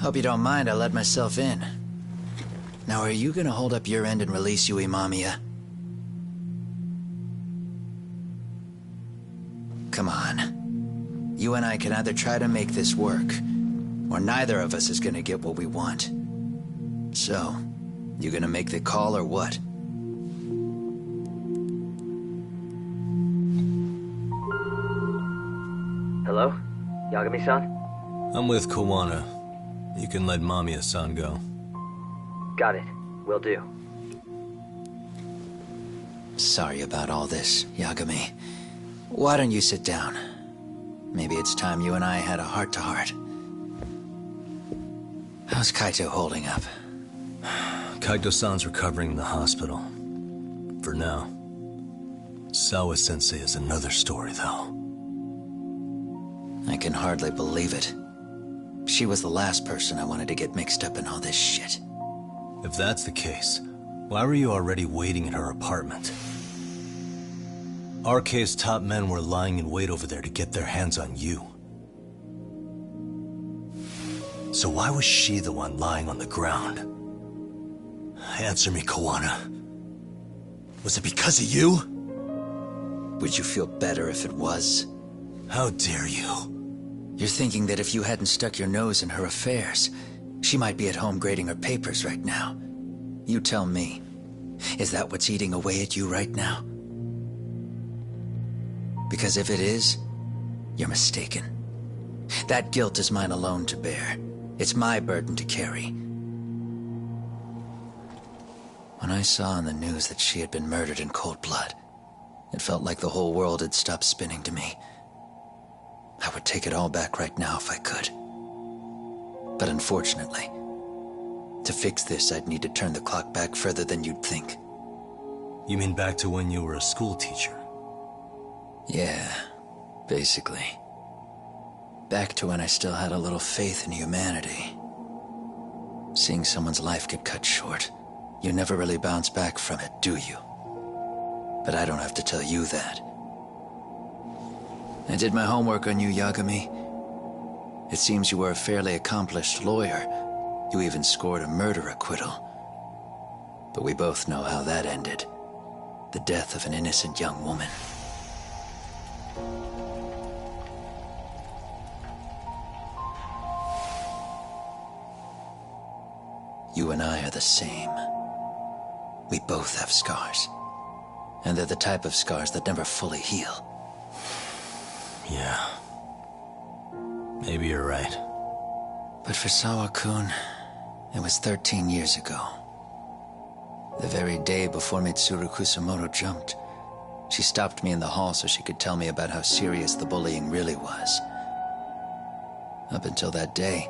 Hope you don't mind I let myself in. Now, are you gonna hold up your end and release Yui Mamiya? Come on. You and I can either try to make this work, or neither of us is gonna get what we want. So, you gonna make the call or what? Hello? Yagami-san? I'm with Kawana. You can let Mamiya-san go. Got it. Will do. Sorry about all this, Yagami. Why don't you sit down? Maybe it's time you and I had a heart-to-heart. How's Kaito holding up? Kaito-san's recovering in the hospital. For now. Sawa-sensei is another story, though. I can hardly believe it. She was the last person I wanted to get mixed up in all this shit. If that's the case, why were you already waiting in her apartment? RK's top men were lying in wait over there to get their hands on you. So why was she the one lying on the ground? Answer me, Kawana. Was it because of you? Would you feel better if it was? How dare you? You're thinking that if you hadn't stuck your nose in her affairs, she might be at home grading her papers right now. You tell me, is that what's eating away at you right now? Because if it is, you're mistaken. That guilt is mine alone to bear. It's my burden to carry. When I saw on the news that she had been murdered in cold blood, it felt like the whole world had stopped spinning to me. I would take it all back right now if I could. But unfortunately, to fix this, I'd need to turn the clock back further than you'd think. You mean back to when you were a school teacher? Yeah, basically. Back to when I still had a little faith in humanity. Seeing someone's life get cut short, you never really bounce back from it, do you? But I don't have to tell you that. I did my homework on you, Yagami. It seems you were a fairly accomplished lawyer. You even scored a murder acquittal. But we both know how that ended. The death of an innocent young woman. You and I are the same. We both have scars. And they're the type of scars that never fully heal. Yeah. Maybe you're right. But for Sawa-kun, it was 13 years ago. The very day before Mitsuru Kusamoto jumped, she stopped me in the hall so she could tell me about how serious the bullying really was. Up until that day,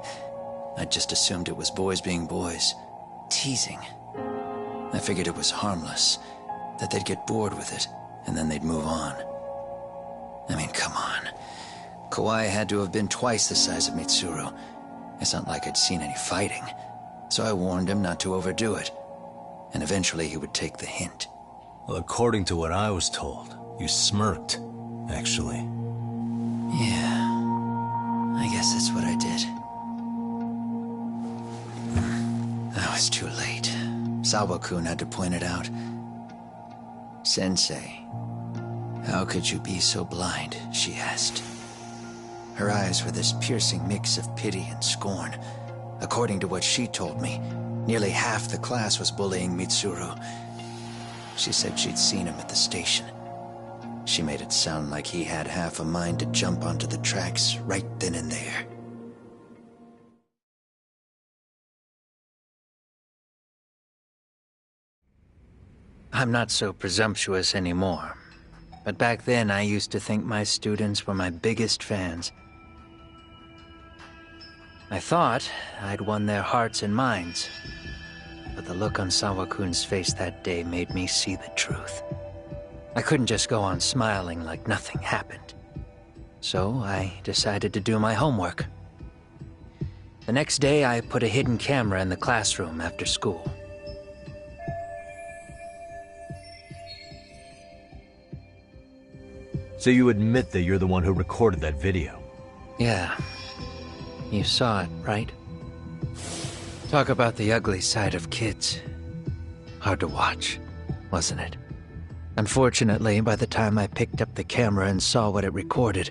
I just assumed it was boys being boys, teasing. I figured it was harmless, that they'd get bored with it, and then they'd move on. I mean, come on. Kawai had to have been twice the size of Mitsuru. It's not like I'd seen any fighting, so I warned him not to overdo it. And eventually he would take the hint. Well, according to what I was told, you smirked, actually. Yeah, I guess that's what I did. I was too late. Sawa-kun had to point it out. Sensei, how could you be so blind, she asked. Her eyes were this piercing mix of pity and scorn. According to what she told me, nearly half the class was bullying Mitsuru. She said she'd seen him at the station. She made it sound like he had half a mind to jump onto the tracks right then and there. I'm not so presumptuous anymore, but back then I used to think my students were my biggest fans. I thought I'd won their hearts and minds, but the look on Sawa-kun's face that day made me see the truth. I couldn't just go on smiling like nothing happened. So I decided to do my homework. The next day I put a hidden camera in the classroom after school. So you admit that you're the one who recorded that video? Yeah. You saw it, right? Talk about the ugly side of kids. Hard to watch, wasn't it? Unfortunately, by the time I picked up the camera and saw what it recorded,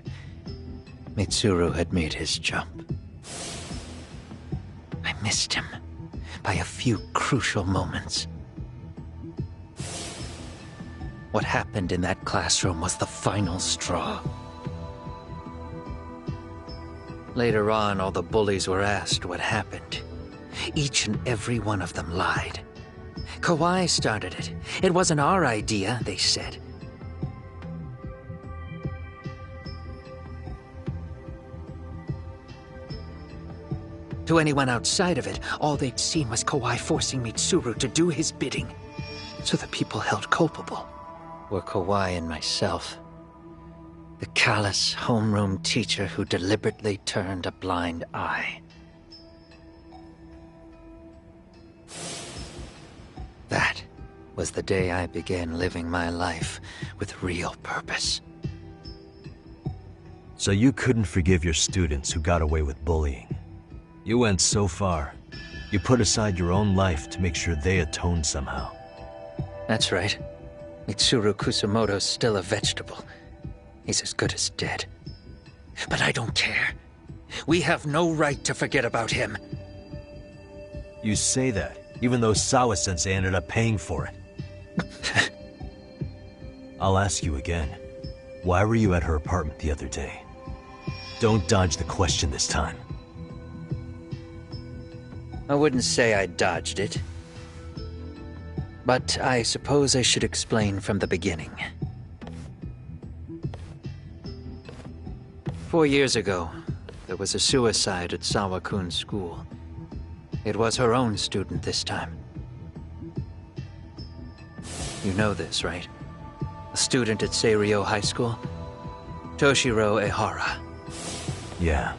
Mitsuru had made his jump. I missed him by a few crucial moments. What happened in that classroom was the final straw. Later on, all the bullies were asked what happened. Each and every one of them lied. Kawai started it. It wasn't our idea, they said. To anyone outside of it, all they'd seen was Kawai forcing Mitsuru to do his bidding. So the people held culpable were Kawai and myself. The callous homeroom teacher who deliberately turned a blind eye. That was the day I began living my life with real purpose. So you couldn't forgive your students who got away with bullying. You went so far, you put aside your own life to make sure they atoned somehow. That's right. Mitsuru Kusamoto's still a vegetable. He's as good as dead. But I don't care. We have no right to forget about him. You say that, even though Sawa-sensei ended up paying for it. I'll ask you again. Why were you at her apartment the other day? Don't dodge the question this time. I wouldn't say I dodged it. But I suppose I should explain from the beginning. 4 years ago, there was a suicide at Sawa-kun's school. It was her own student this time. You know this, right? A student at Seiryo High School? Toshiro Ehara. Yeah.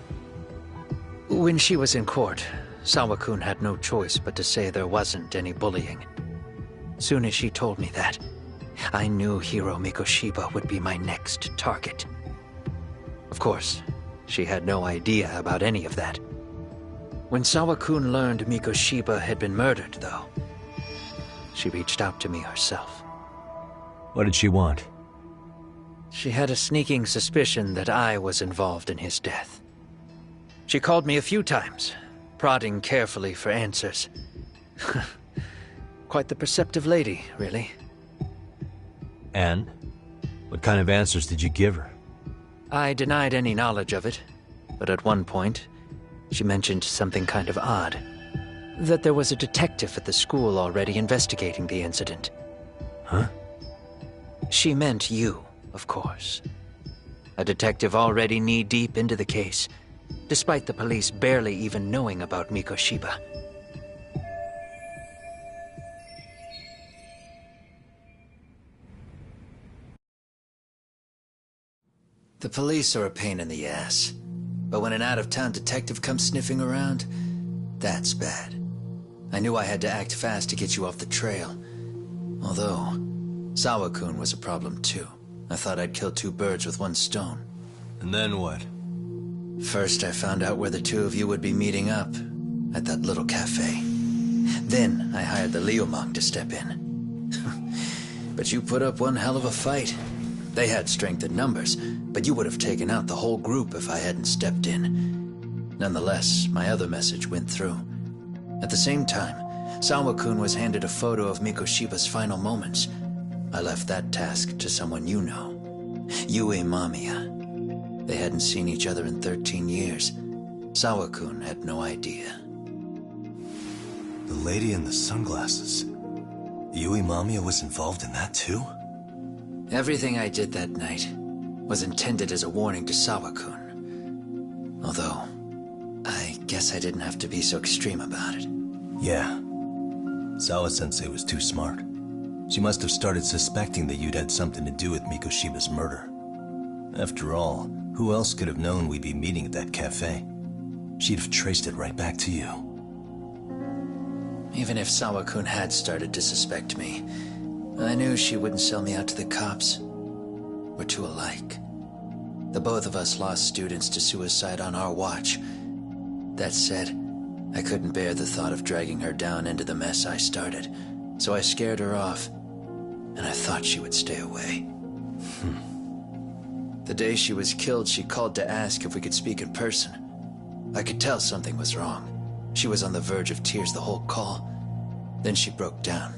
When she was in court, Sawa-kun had no choice but to say there wasn't any bullying. Soon as she told me that, I knew Hiro Mikoshiba would be my next target. Of course, she had no idea about any of that. When Sawa-kun learned Mikoshiba had been murdered, though, she reached out to me herself. What did she want? She had a sneaking suspicion that I was involved in his death. She called me a few times, prodding carefully for answers. Quite the perceptive lady, really. And? What kind of answers did you give her? I denied any knowledge of it, but at one point, she mentioned something kind of odd. That there was a detective at the school already investigating the incident. Huh? She meant you, of course. A detective already knee-deep into the case, despite the police barely even knowing about Mikoshiba. The police are a pain in the ass, but when an out-of-town detective comes sniffing around, that's bad. I knew I had to act fast to get you off the trail. Although, Sawa-kun was a problem too. I thought I'd kill two birds with one stone. And then what? First, I found out where the two of you would be meeting up, at that little cafe. Then, I hired the Liumang to step in. But you put up one hell of a fight. They had strength in numbers, but you would have taken out the whole group if I hadn't stepped in. Nonetheless, my other message went through. At the same time, Sawa-kun was handed a photo of Mikoshiba's final moments. I left that task to someone you know. Yue Mamiya. They hadn't seen each other in 13 years. Sawa-kun had no idea. The lady in the sunglasses. Yui Mamiya was involved in that too? Everything I did that night was intended as a warning to Sawa-kun. Although, I guess I didn't have to be so extreme about it. Yeah. Sawa-sensei was too smart. She must have started suspecting that you'd had something to do with Mikoshiba's murder. After all, who else could have known we'd be meeting at that cafe? She'd have traced it right back to you. Even if Sawa-kun had started to suspect me, I knew she wouldn't sell me out to the cops. We're too alike. The both of us lost students to suicide on our watch. That said, I couldn't bear the thought of dragging her down into the mess I started, so I scared her off, and I thought she would stay away. The day she was killed, she called to ask if we could speak in person. I could tell something was wrong. She was on the verge of tears the whole call. Then she broke down.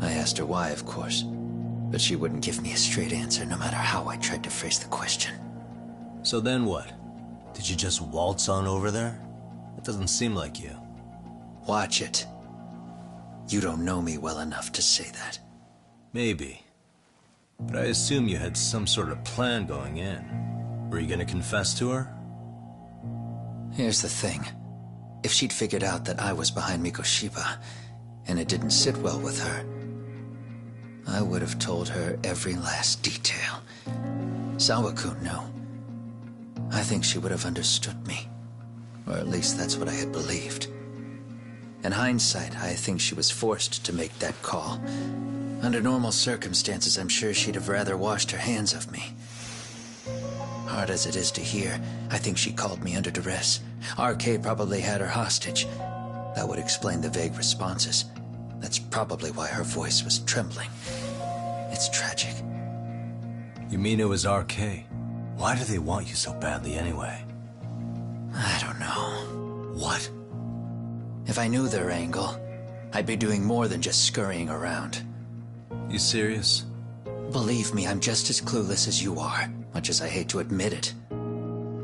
I asked her why, of course, but she wouldn't give me a straight answer no matter how I tried to phrase the question. So then what? Did you just waltz on over there? It doesn't seem like you. Watch it. You don't know me well enough to say that. Maybe. But I assume you had some sort of plan going in. Were you gonna confess to her? Here's the thing. If she'd figured out that I was behind Mikoshiba, and it didn't sit well with her, I would have told her every last detail. Sawa-kun, no. I think she would have understood me. Or at least that's what I had believed. In hindsight, I think she was forced to make that call. Under normal circumstances, I'm sure she'd have rather washed her hands of me. Hard as it is to hear, I think she called me under duress. RK probably had her hostage. That would explain the vague responses. That's probably why her voice was trembling. It's tragic. You mean it was RK? Why do they want you so badly anyway? I don't know. What? If I knew their angle, I'd be doing more than just scurrying around. You serious? Believe me, I'm just as clueless as you are, much as I hate to admit it.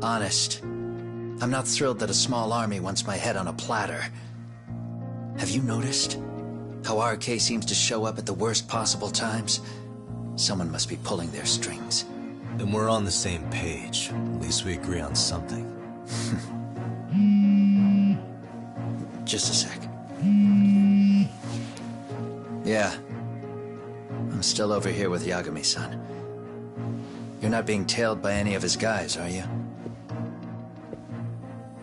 Honest. I'm not thrilled that a small army wants my head on a platter. Have you noticed how RK seems to show up at the worst possible times? Someone must be pulling their strings. Then we're on the same page. At least we agree on something. Just a sec. Yeah. I'm still over here with Yagami-san. You're not being tailed by any of his guys, are you?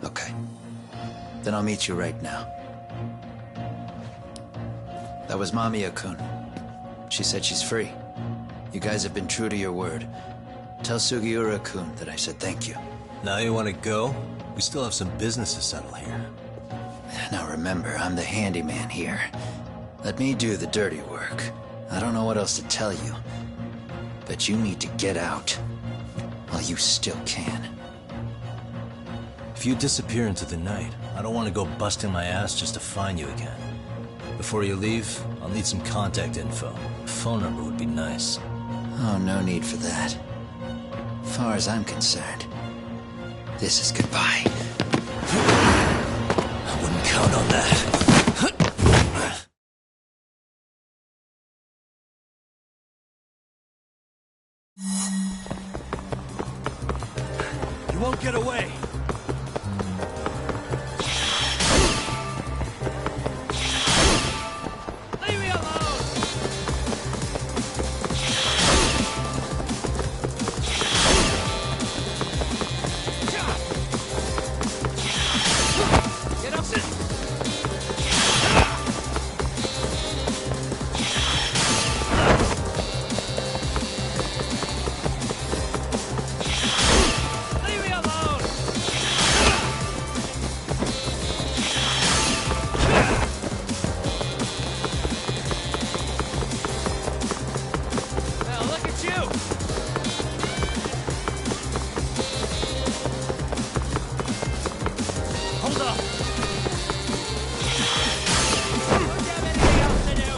Okay. Then I'll meet you right now. That was Mamiya-kun. She said she's free. You guys have been true to your word. Tell Sugiura-kun that I said thank you. Now you want to go? We still have some business to settle here. Now remember, I'm the handyman here. Let me do the dirty work. I don't know what else to tell you. But you need to get out while you still can. If you disappear into the night, I don't want to go busting my ass just to find you again. Before you leave, I'll need some contact info. A phone number would be nice. Oh, no need for that. As far as I'm concerned, this is goodbye. I wouldn't count on that. You won't get away. Leave me alone! Get up, sit! Leave me alone! Now look at you! Hold up! Don't you have anything else to do?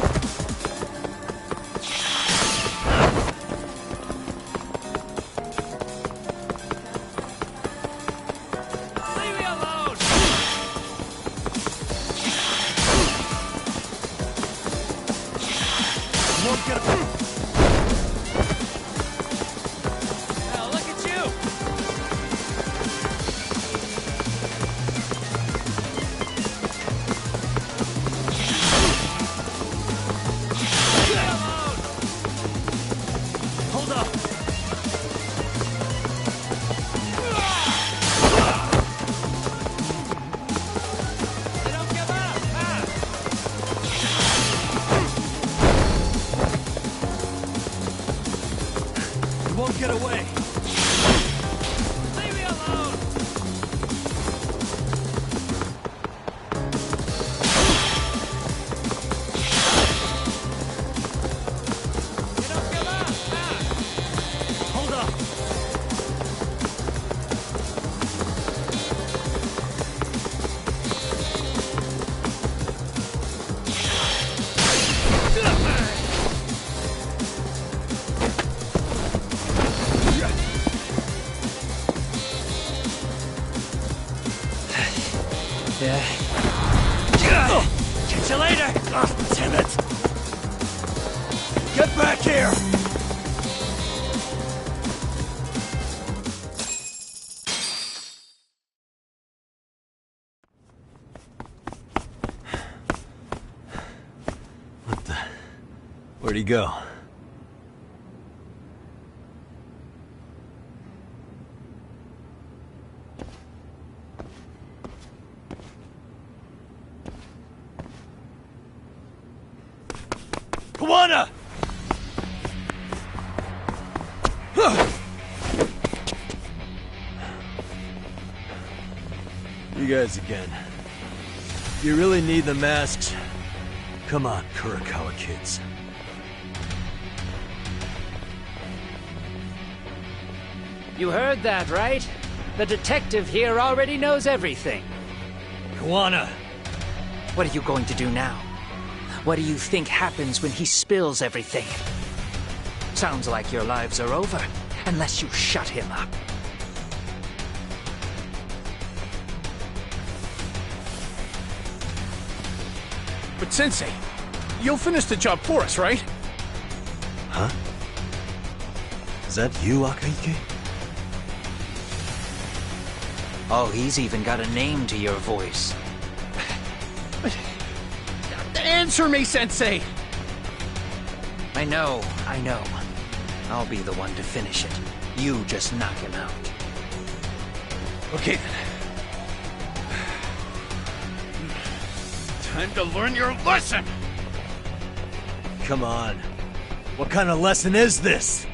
Leave me alone! You won't get away. Now look at you! Leave me alone! Hold up. They don't give up! Ah! You won't get away. Leave me alone! Get back here! What the... Where'd he go? Kawana! You guys again. You really need the masks? Come on, Kurakawa kids. You heard that, right? The detective here already knows everything. Kawana! What are you going to do now? What do you think happens when he spills everything? Sounds like your lives are over, unless you shut him up. But Sensei, you'll finish the job for us, right? Huh? Is that you, Akaike? Oh, he's even got a name to your voice. Answer me, Sensei! I know. I'll be the one to finish it. You just knock him out. Okay then. Time to learn your lesson! Come on. What kind of lesson is this?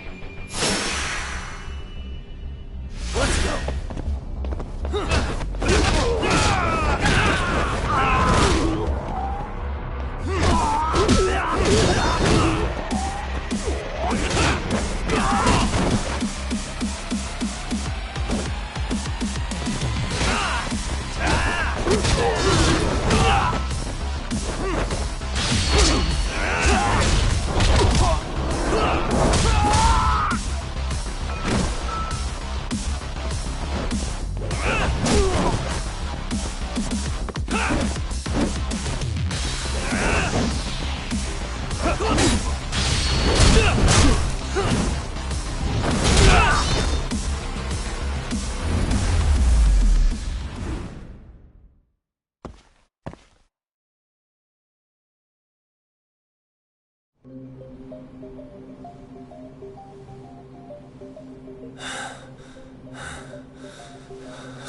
Let's go!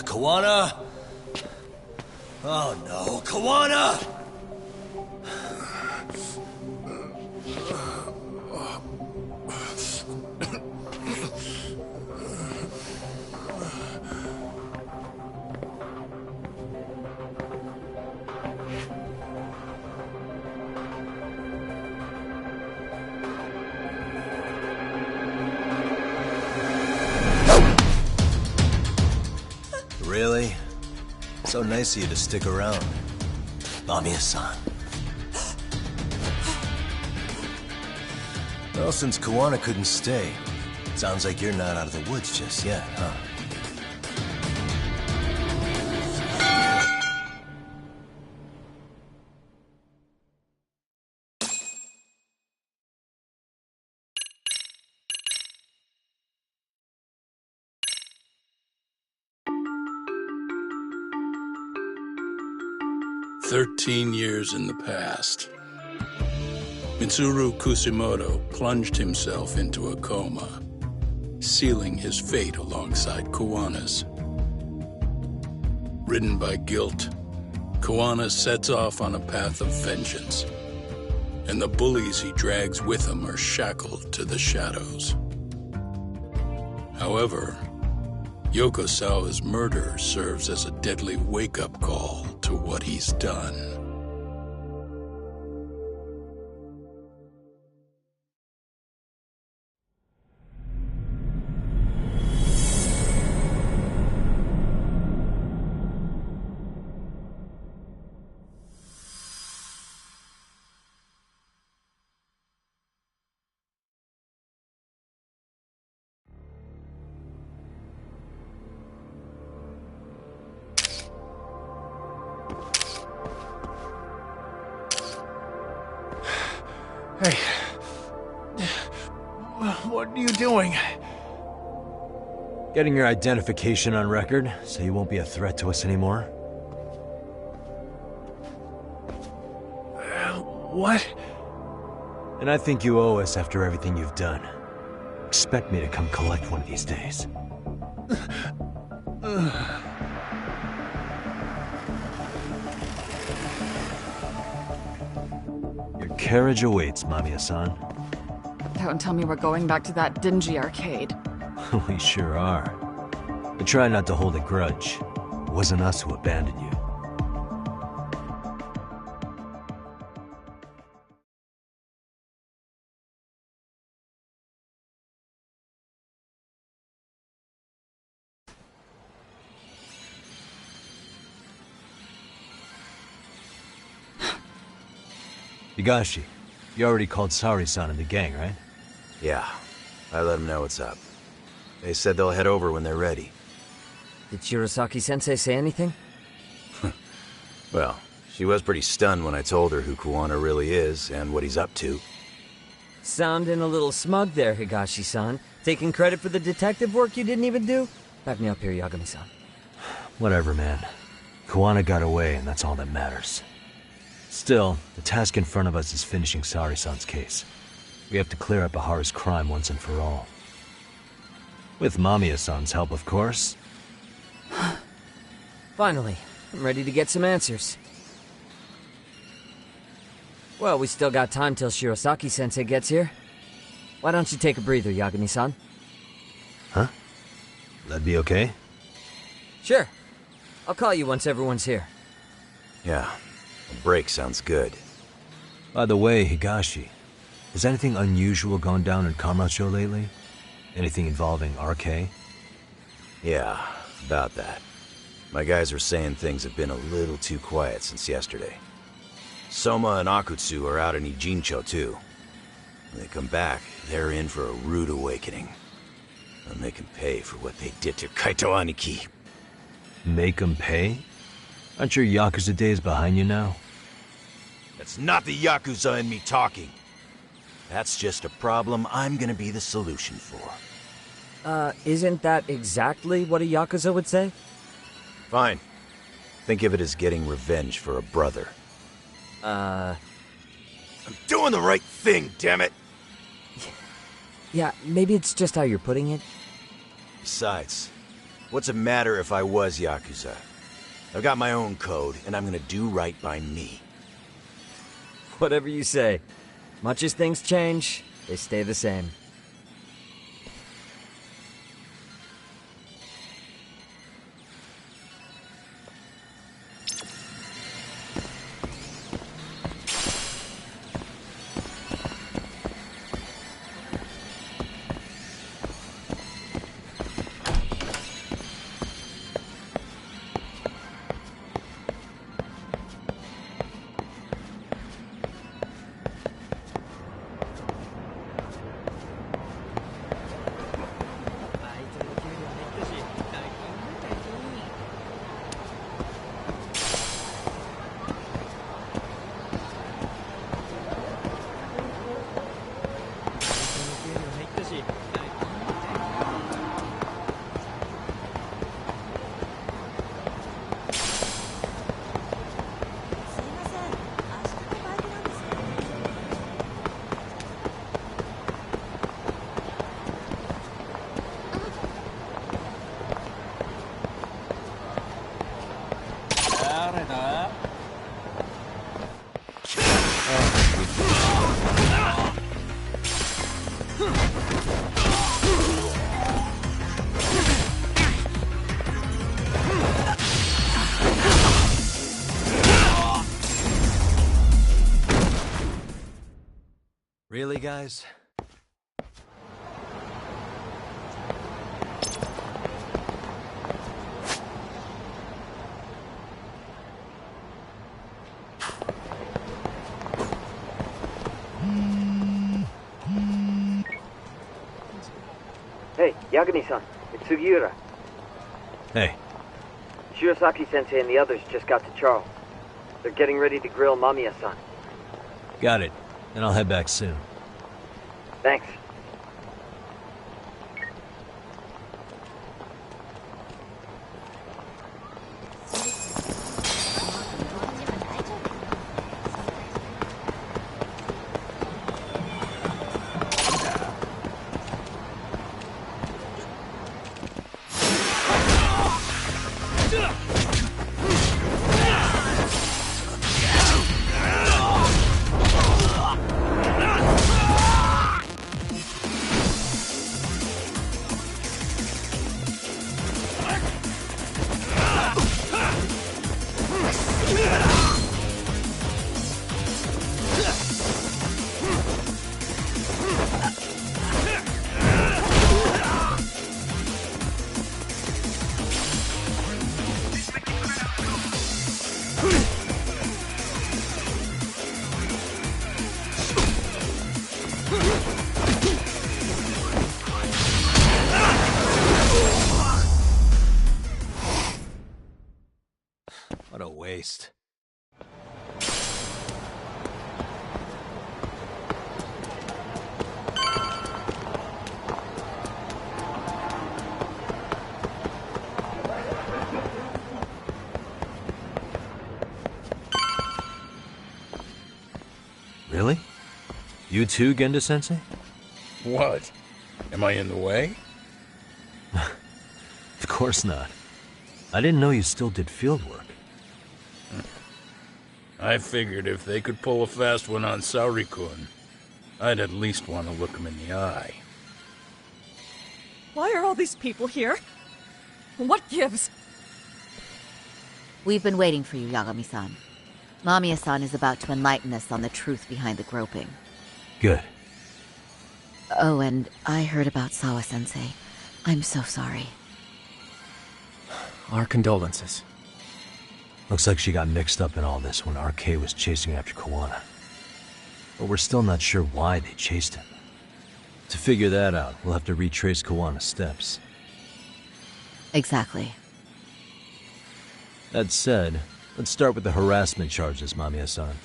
Kawana? Oh no, Kawana! Really? So nice of you to stick around. Amiya-san. Well, since Kawana couldn't stay, sounds like you're not out of the woods just yet, huh? "13 years in the past. Mitsuru Kusimoto plunged himself into a coma, sealing his fate alongside Kawana's. Ridden by guilt, Kawana sets off on a path of vengeance, and the bullies he drags with him are shackled to the shadows. However, Yokosawa's murder serves as a deadly wake-up call to what he's done. Hey, What are you doing? Getting your identification on record, so you won't be a threat to us anymore. What? And I think you owe us after everything you've done. Expect me to come collect one of these days. Your carriage awaits, Mamiya-san. Don't tell me we're going back to that dingy arcade. We sure are. But try not to hold a grudge. It wasn't us who abandoned you. Higashi, you already called Sari-san and the gang, right? Yeah, I let them know what's up. They said they'll head over when they're ready. Did Shirosaki-sensei say anything? Well, she was pretty stunned when I told her who Kuwana really is and what he's up to. Sounding a little smug there, Higashi-san. Taking credit for the detective work you didn't even do? Back me up here, Yagami-san. Whatever, man. Kuwana got away, and that's all that matters. Still, the task in front of us is finishing Sari-san's case. We have to clear up Ahara's crime once and for all. With Mamiya-san's help, of course. Finally, I'm ready to get some answers. Well, we still got time till Shirosaki-sensei gets here. Why don't you take a breather, Yagami-san? Huh? That'd be okay? Sure. I'll call you once everyone's here. Yeah, a break sounds good. By the way, Higashi, has anything unusual gone down in Kamurocho lately? Anything involving RK? Yeah, about that. My guys are saying things have been a little too quiet since yesterday. Soma and Akutsu are out in Ijincho too. When they come back, they're in for a rude awakening. They'll make them pay for what they did to Kaito Aniki. Make them pay? Aren't your Yakuza days behind you now? That's not the Yakuza in me talking. That's just a problem I'm gonna be the solution for. Isn't that exactly what a Yakuza would say? Fine. Think of it as getting revenge for a brother. I'm doing the right thing, damn it! Yeah, maybe it's just how you're putting it. Besides, what's it matter if I was Yakuza? I've got my own code, and I'm gonna do right by me. Whatever you say. Much as things change, they stay the same. Really, guys? Hey, Yagami-san, it's Sugiura. Hey, Shirosaki-sensei and the others just got to Charles. They're getting ready to grill Mamiya-san. got it. And I'll head back soon. Thanks. What a waste. Really? You too, Genda-sensei? What? Am I in the way? Of course not. I didn't know you still did field work. I figured if they could pull a fast one on Saori-kun, I'd at least want to look him in the eye. Why are all these people here? What gives? We've been waiting for you, Yagami-san. Mamiya-san is about to enlighten us on the truth behind the groping. Good. Oh, and I heard about Sawa-sensei. I'm so sorry. Our condolences. Looks like she got mixed up in all this when RK was chasing after Kawana. But we're still not sure why they chased him. To figure that out, we'll have to retrace Kawana's steps. Exactly. That said, let's start with the harassment charges, Mamiya-san.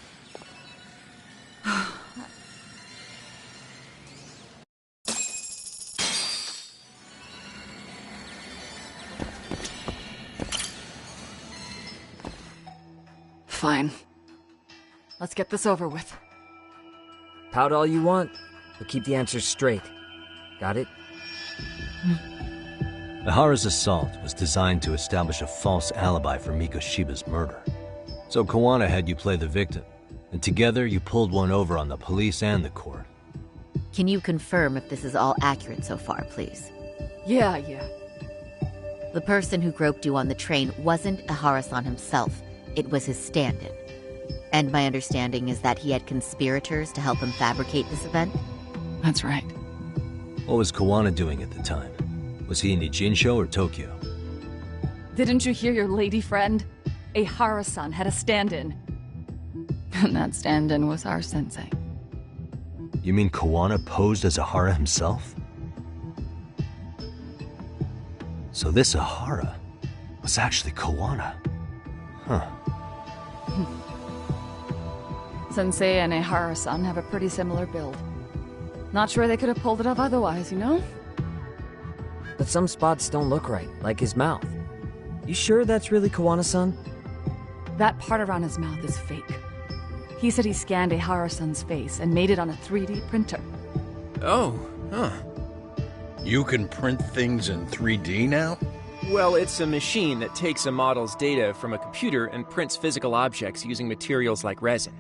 Fine. Let's get this over with. Pout all you want, but keep the answers straight. Got it? Ihara's assault was designed to establish a false alibi for Mikoshiba's murder. So Kawana had you play the victim, and together you pulled one over on the police and the court. Can you confirm if this is all accurate so far, please? Yeah. The person who groped you on the train wasn't Ihara-san himself. It was his stand-in. And my understanding is that he had conspirators to help him fabricate this event? That's right. What was Kawana doing at the time? Was he in Ijincho or Tokyo? Didn't you hear your lady friend? Ihara-san had a stand-in. And that stand-in was our sensei. You mean Kawana posed as Ihara himself? So this Ihara was actually Kawana. Huh. Sensei and Ihara-san have a pretty similar build. Not sure they could have pulled it off otherwise, you know? But some spots don't look right, like his mouth. You sure that's really Kawana-san? That part around his mouth is fake. He said he scanned Ihara-san's face and made it on a 3D printer. Oh, huh. You can print things in 3D now? Well, it's a machine that takes a model's data from a computer and prints physical objects using materials like resin.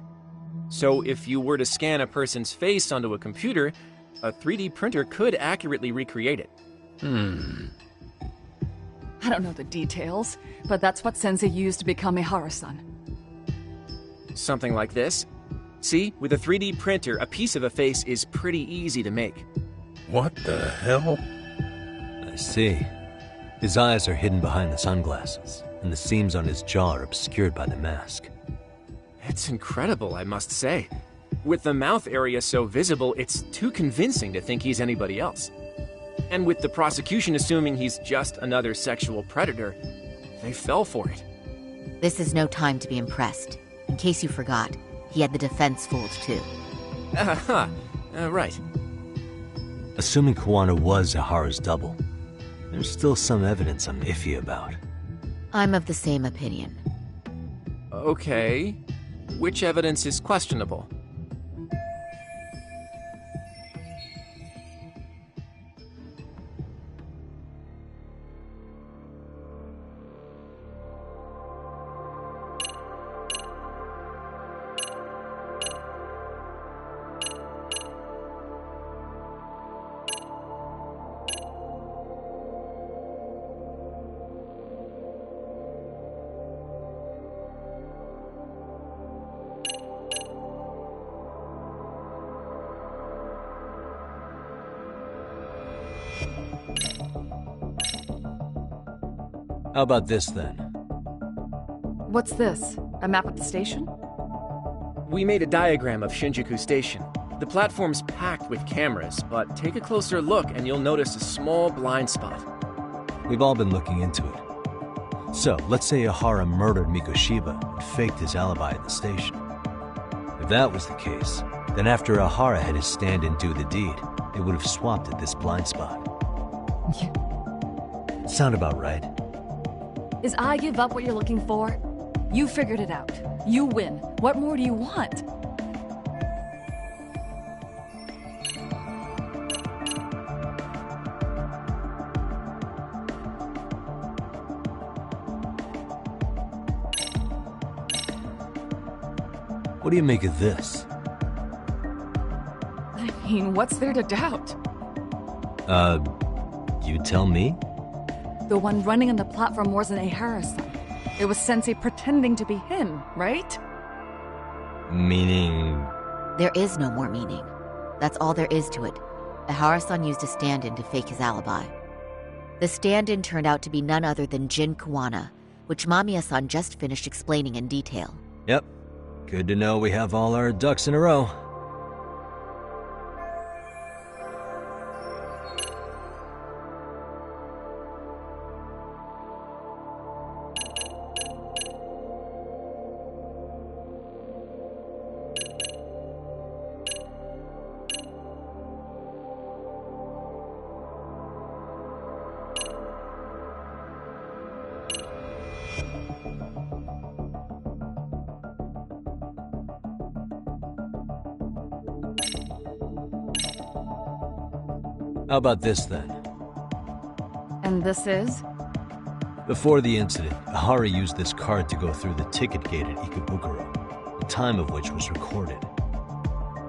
So if you were to scan a person's face onto a computer, a 3D printer could accurately recreate it. I don't know the details, but that's what Sensei used to become Ihara-san. Something like this. See, with a 3D printer, a piece of a face is pretty easy to make. What the hell? I see. His eyes are hidden behind the sunglasses, and the seams on his jaw are obscured by the mask. It's incredible, I must say. With the mouth area so visible, it's too convincing to think he's anybody else. And with the prosecution assuming he's just another sexual predator, they fell for it. This is no time to be impressed. In case you forgot, he had the defense fooled too. Right. Assuming Kawana was Ihara's double, there's still some evidence I'm iffy about. I'm of the same opinion. Okay. Which evidence is questionable? How about this then? What's this? A map of the station? We made a diagram of Shinjuku Station. The platform's packed with cameras, but take a closer look and you'll notice a small blind spot. We've all been looking into it. So, let's say Ihara murdered Mikoshiba and faked his alibi at the station. If that was the case, then after Ihara had his stand-in do the deed, they would have swapped at this blind spot. Sound about right? Is I give up what you're looking for? You figured it out. You win. What more do you want? What do you make of this? I mean, what's there to doubt? You tell me? The one running on the platform wasn't Ihara-san. It was Sensei pretending to be him, right? Meaning... There is no more meaning. That's all there is to it. Ihara-san used a stand-in to fake his alibi. The stand-in turned out to be none other than Jin Kuwana, which Mamiya-san just finished explaining in detail. Yep. Good to know we have all our ducks in a row. How about this then? And this is? Before the incident, Ihara used this card to go through the ticket gate at Ikebukuro, the time of which was recorded.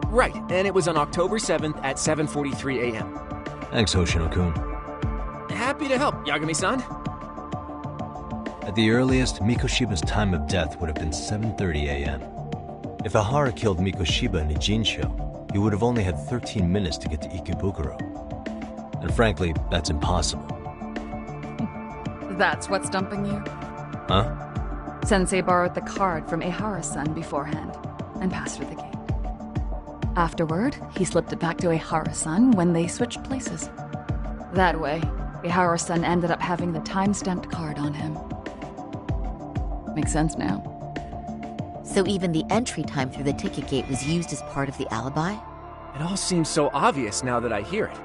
Right, and it was on October 7th at 7:43 a.m. Thanks, Hoshino-kun. Happy to help, Yagami-san. At the earliest, Mikoshiba's time of death would have been 7:30 a.m. If Ihara killed Mikoshiba in Ijincho, he would have only had 13 minutes to get to Ikebukuro. And frankly, that's impossible. That's what's stumping you? Huh? Sensei borrowed the card from Ihara-san beforehand and passed her the gate. Afterward, he slipped it back to Ihara-san when they switched places. That way, Ihara-san ended up having the time-stamped card on him. Makes sense now. So even the entry time through the ticket gate was used as part of the alibi? It all seems so obvious now that I hear it.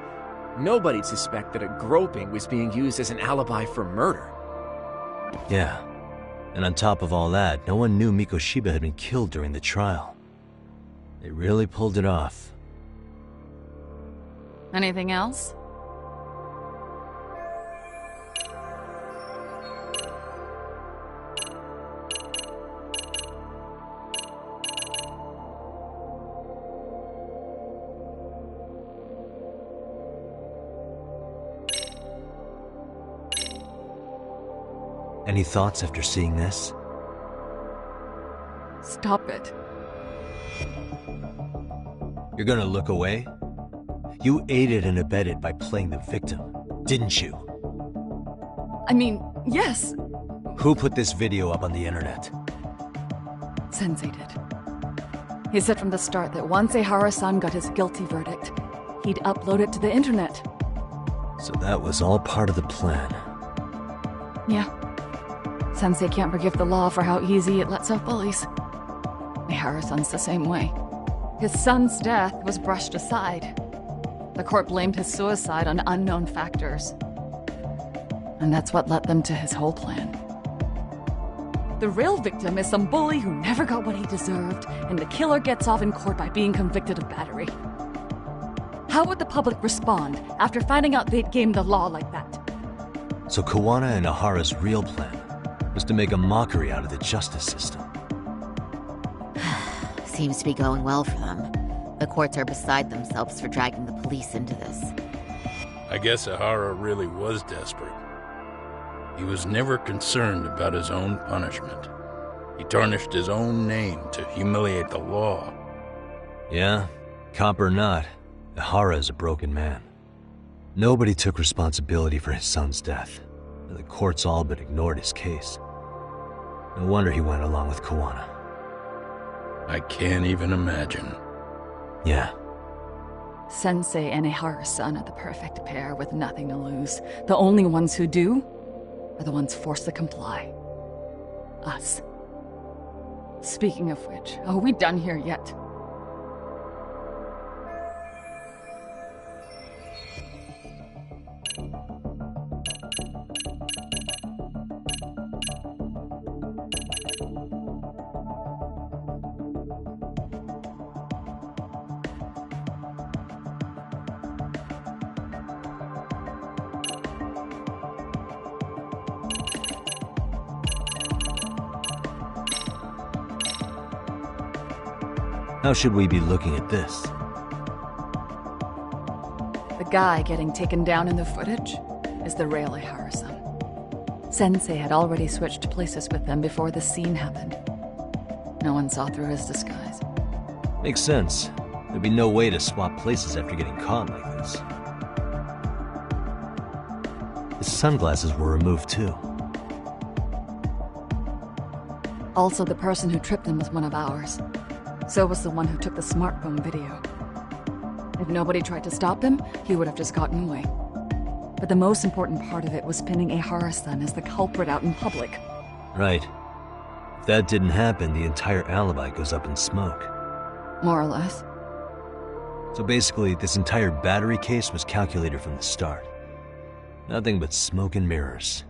Nobody'd suspect that a groping was being used as an alibi for murder. Yeah. And on top of all that, no one knew Mikoshiba had been killed during the trial. They really pulled it off. Anything else? Any thoughts after seeing this? Stop it. You're gonna look away? You aided and abetted by playing the victim, didn't you? I mean, yes. Who put this video up on the internet? Sensei did. He said from the start that once Ihara-san got his guilty verdict, he'd upload it to the internet. So that was all part of the plan. Yeah. Sensei can't forgive the law for how easy it lets out bullies. Ihara-san's the same way. His son's death was brushed aside. The court blamed his suicide on unknown factors. And that's what led them to his whole plan. The real victim is some bully who never got what he deserved, and the killer gets off in court by being convicted of battery. How would the public respond after finding out they'd gamed the law like that? So Kuwana and Ihara's real plan was to make a mockery out of the justice system. Seems to be going well for them. The courts are beside themselves for dragging the police into this. I guess Ihara really was desperate. He was never concerned about his own punishment. He tarnished his own name to humiliate the law. Yeah, cop or not, Ihara is a broken man. Nobody took responsibility for his son's death, and the courts all but ignored his case. No wonder he went along with Kuwana. I can't even imagine. Yeah, Sensei and Ihara-san are the perfect pair with nothing to lose. The only ones who do are the ones forced to comply. Us. Speaking of which, are we done here yet? How should we be looking at this? The guy getting taken down in the footage is the real Ihara-san. Sensei had already switched places with them before the scene happened. No one saw through his disguise. Makes sense. There'd be no way to swap places after getting caught like this. His sunglasses were removed too. Also, the person who tripped him was one of ours. So was the one who took the smartphone video. If nobody tried to stop him, he would have just gotten away. But the most important part of it was pinning Ihara-san as the culprit out in public. Right. If that didn't happen, the entire alibi goes up in smoke. More or less. So basically, this entire battery case was calculated from the start. Nothing but smoke and mirrors.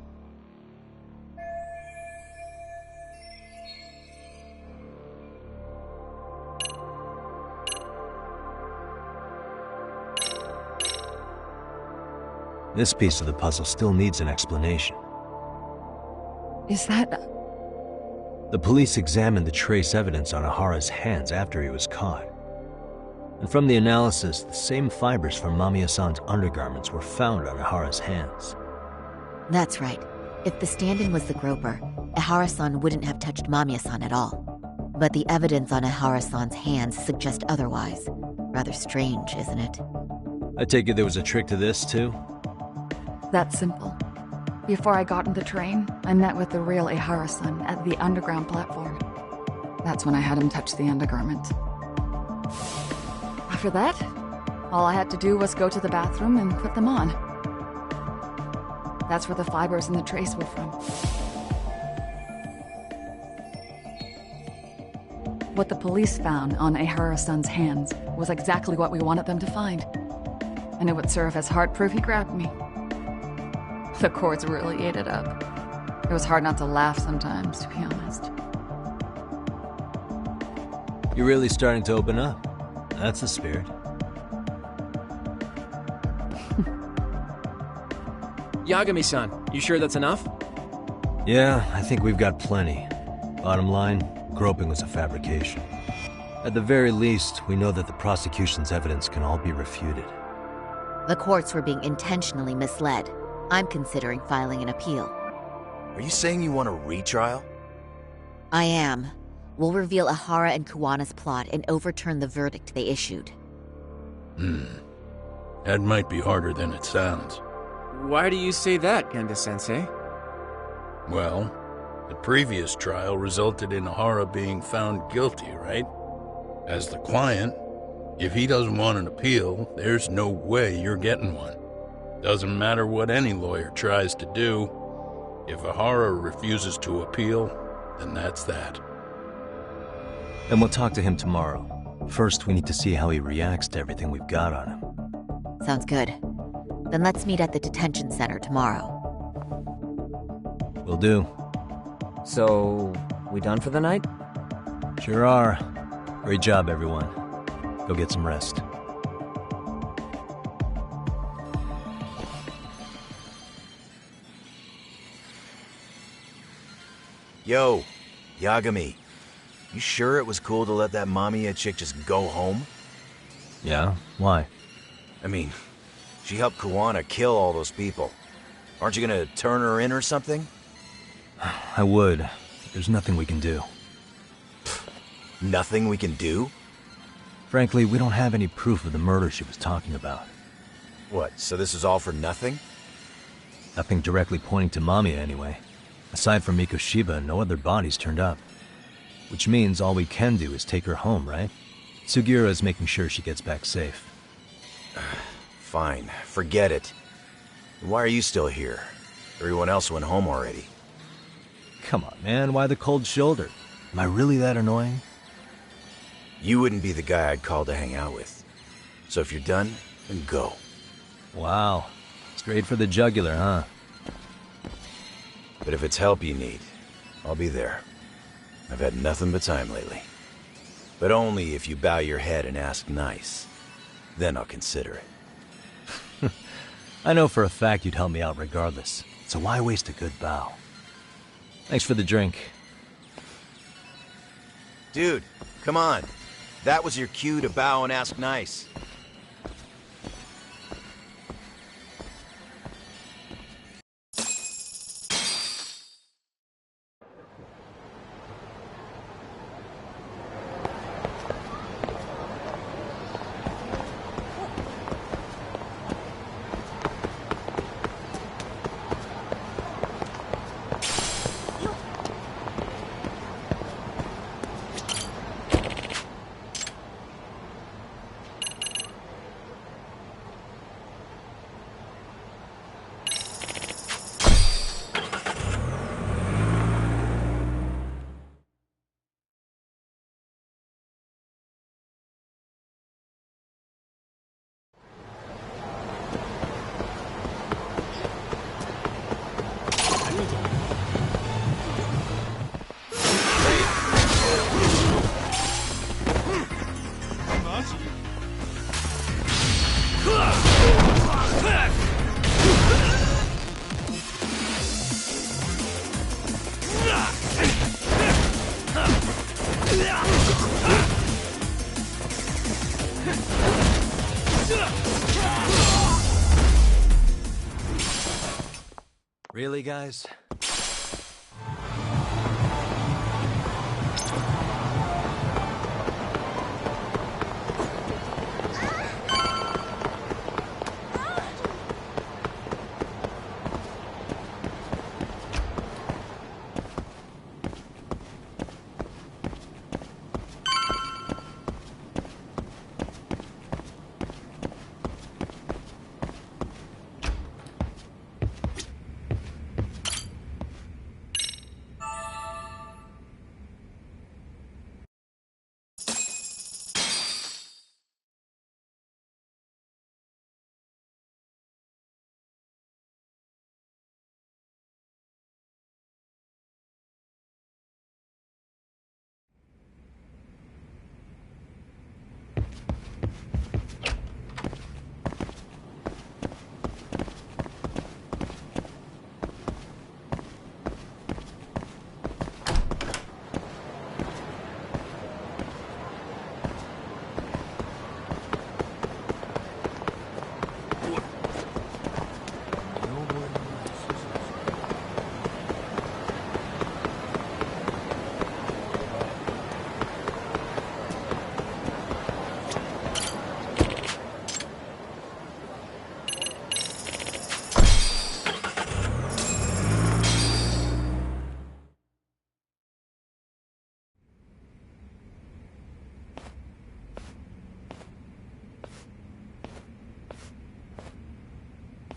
This piece of the puzzle still needs an explanation. Is that... The police examined the trace evidence on Ihara's hands after he was caught. And from the analysis, the same fibers from Mamiya-san's undergarments were found on Ihara's hands. That's right. If the stand-in was the groper, Ihara-san wouldn't have touched Mamiya-san at all. But the evidence on Ihara-san's hands suggests otherwise. Rather strange, isn't it? I take it there was a trick to this, too? That's simple. Before I got in the train, I met with the real Ihara-san at the underground platform. That's when I had him touch the undergarment. After that, all I had to do was go to the bathroom and put them on. That's where the fibers in the trace were from. What the police found on Ihara-san's hands was exactly what we wanted them to find. And it would serve as hard proof he grabbed me. The courts really ate it up. It was hard not to laugh sometimes, to be honest. You're really starting to open up. That's the spirit. Yagami-san, you sure that's enough? Yeah, I think we've got plenty. Bottom line, groping was a fabrication. At the very least, we know that the prosecution's evidence can all be refuted. The courts were being intentionally misled. I'm considering filing an appeal. Are you saying you want a retrial? I am. We'll reveal Ihara and Kuwana's plot and overturn the verdict they issued. That might be harder than it sounds. Why do you say that, Genda-sensei? Well, the previous trial resulted in Ihara being found guilty, right? As the client, if he doesn't want an appeal, there's no way you're getting one. Doesn't matter what any lawyer tries to do. If Ihara refuses to appeal, then that's that. And we'll talk to him tomorrow. First, we need to see how he reacts to everything we've got on him. Sounds good. Then let's meet at the detention center tomorrow. Will do. So, we done for the night? Sure are. Great job, everyone. Go get some rest. Yo, Yagami. You sure it was cool to let that Mamiya chick just go home? Yeah? Why? I mean, she helped Kuwana kill all those people. Aren't you gonna turn her in or something? I would. There's nothing we can do. Nothing we can do? Frankly, we don't have any proof of the murder she was talking about. What, so this is all for nothing? Nothing directly pointing to Mamiya, anyway. Aside from Mikoshiba, no other bodies turned up. Which means all we can do is take her home, right? Sugiura is making sure she gets back safe. fine. Forget it. Why are you still here? Everyone else went home already. Come on, man, why the cold shoulder? Am I really that annoying? You wouldn't be the guy I'd call to hang out with. So if you're done, then go. Wow. Straight for the jugular, huh? But if it's help you need, I'll be there. I've had nothing but time lately. But only if you bow your head and ask nice. Then I'll consider it. I know for a fact you'd help me out regardless, so why waste a good bow? Thanks for the drink. Dude, come on. That was your cue to bow and ask nice. Really, guys?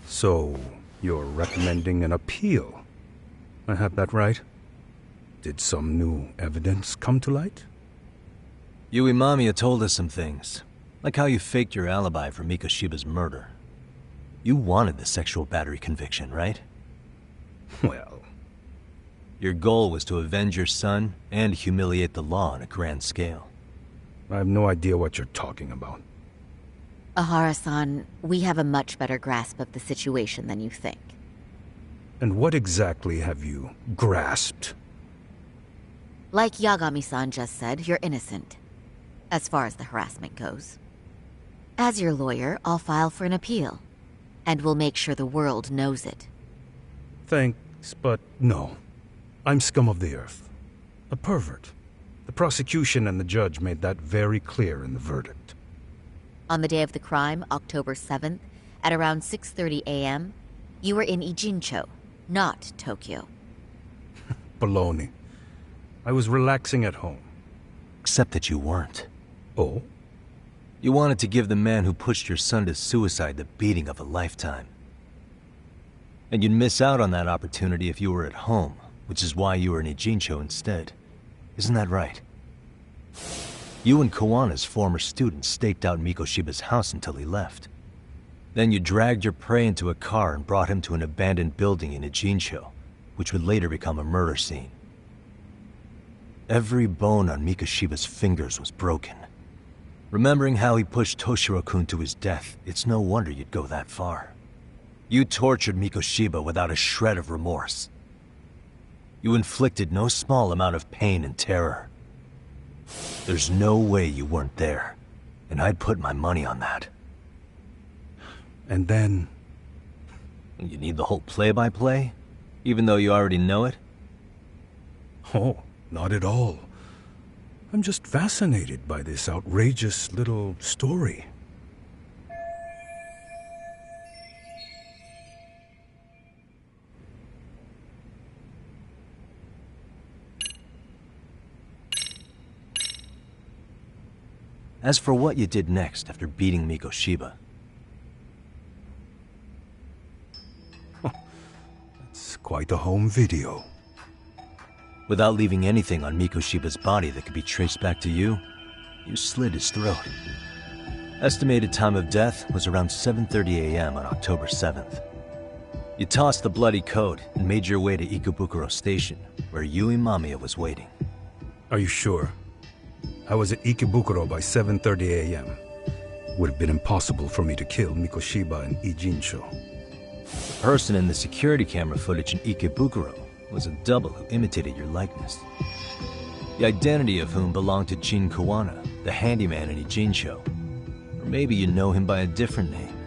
So, you're recommending an appeal? I have that right? Did some new evidence come to light? Yui Mamiya told us some things, like how you faked your alibi for Mikoshiba's murder. You wanted the sexual battery conviction, right? Well... Your goal was to avenge your son and humiliate the law on a grand scale. I have no idea what you're talking about. Ahara-san, we have a much better grasp of the situation than you think. And what exactly have you grasped? Like Yagami-san just said, you're innocent. As far as the harassment goes. As your lawyer, I'll file for an appeal. And we'll make sure the world knows it. Thanks, but no. I'm scum of the earth. A pervert. The prosecution and the judge made that very clear in the verdict. On the day of the crime, October 7th, at around 6:30 a.m., you were in Ijincho, not Tokyo. Baloney. I was relaxing at home. Except that you weren't. Oh? You wanted to give the man who pushed your son to suicide the beating of a lifetime. And you'd miss out on that opportunity if you were at home, which is why you were in Ijincho instead. Isn't that right? You and Kawana's former student staked out Mikoshiba's house until he left. Then you dragged your prey into a car and brought him to an abandoned building in Ijincho, which would later become a murder scene. Every bone on Mikoshiba's fingers was broken. Remembering how he pushed Toshiro-kun to his death, it's no wonder you'd go that far. You tortured Mikoshiba without a shred of remorse. You inflicted no small amount of pain and terror. There's no way you weren't there, and I'd put my money on that. And then... You need the whole play-by-play? Even though you already know it? Oh, not at all. I'm just fascinated by this outrageous little story. As for what you did next after beating Mikoshiba... It's quite a home video. Without leaving anything on Mikoshiba's body that could be traced back to you, you slit his throat. Estimated time of death was around 7:30 a.m. on October 7th. You tossed the bloody coat and made your way to Ikebukuro Station, where Yui Mamiya was waiting. Are you sure? I was at Ikebukuro by 7:30 a.m. Would have been impossible for me to kill Mikoshiba in Ijincho. The person in the security camera footage in Ikebukuro was a double who imitated your likeness. The identity of whom belonged to Jin Kawana, the handyman in Ijincho. Or maybe you know him by a different name.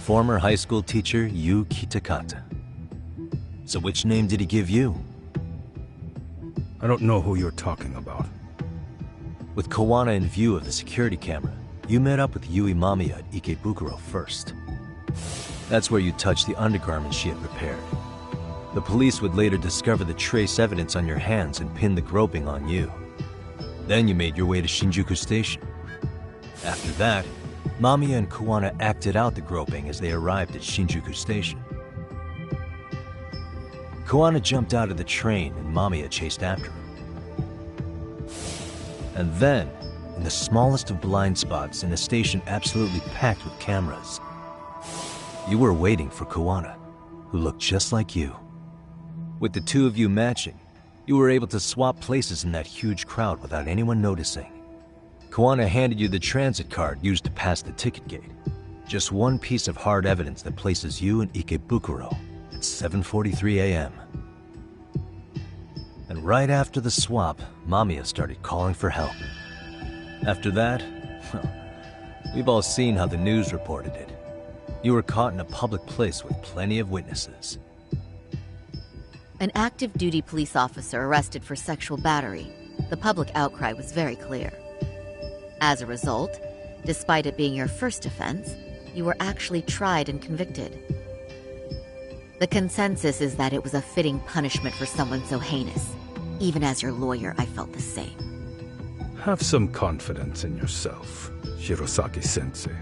Former high school teacher Yu Kitakata. So which name did he give you? I don't know who you're talking about. With Kawana in view of the security camera, you met up with Yui Mamiya at Ikebukuro first. That's where you touched the undergarments she had prepared. The police would later discover the trace evidence on your hands and pin the groping on you. Then you made your way to Shinjuku Station. After that, Mamiya and Kawana acted out the groping as they arrived at Shinjuku Station. Kawana jumped out of the train and Mamiya chased after him. And then, in the smallest of blind spots in a station absolutely packed with cameras, you were waiting for Kawana, who looked just like you. With the two of you matching, you were able to swap places in that huge crowd without anyone noticing. Kawana handed you the transit card used to pass the ticket gate. Just one piece of hard evidence that places you in Ikebukuro at 7:43 a.m. And right after the swap, Mamiya started calling for help. After that, well, we've all seen how the news reported it. You were caught in a public place with plenty of witnesses. An active duty police officer arrested for sexual battery. The public outcry was very clear. As a result, despite it being your first offense, you were actually tried and convicted. The consensus is that it was a fitting punishment for someone so heinous. Even as your lawyer, I felt the same. Have some confidence in yourself, Shirosaki-sensei.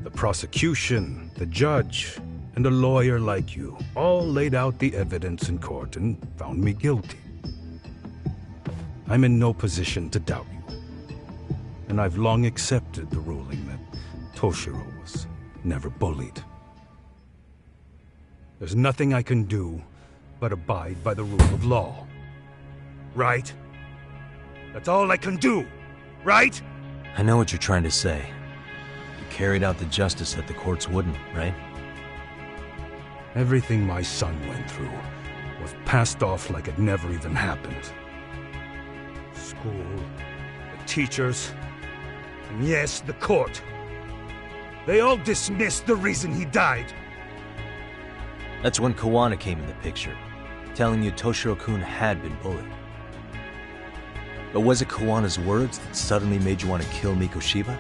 The prosecution, the judge, and a lawyer like you all laid out the evidence in court and found me guilty. I'm in no position to doubt you. And I've long accepted the ruling that Toshiro was never bullied. There's nothing I can do but abide by the rule of law. Right? That's all I can do, right? I know what you're trying to say. You carried out the justice that the courts wouldn't, right? Everything my son went through was passed off like it never even happened. School, the teachers, and yes, the court. They all dismissed the reason he died. That's when Kawana came in the picture, telling you Toshiro-kun had been bullied. But was it Kawana's words that suddenly made you want to kill Mikoshiba?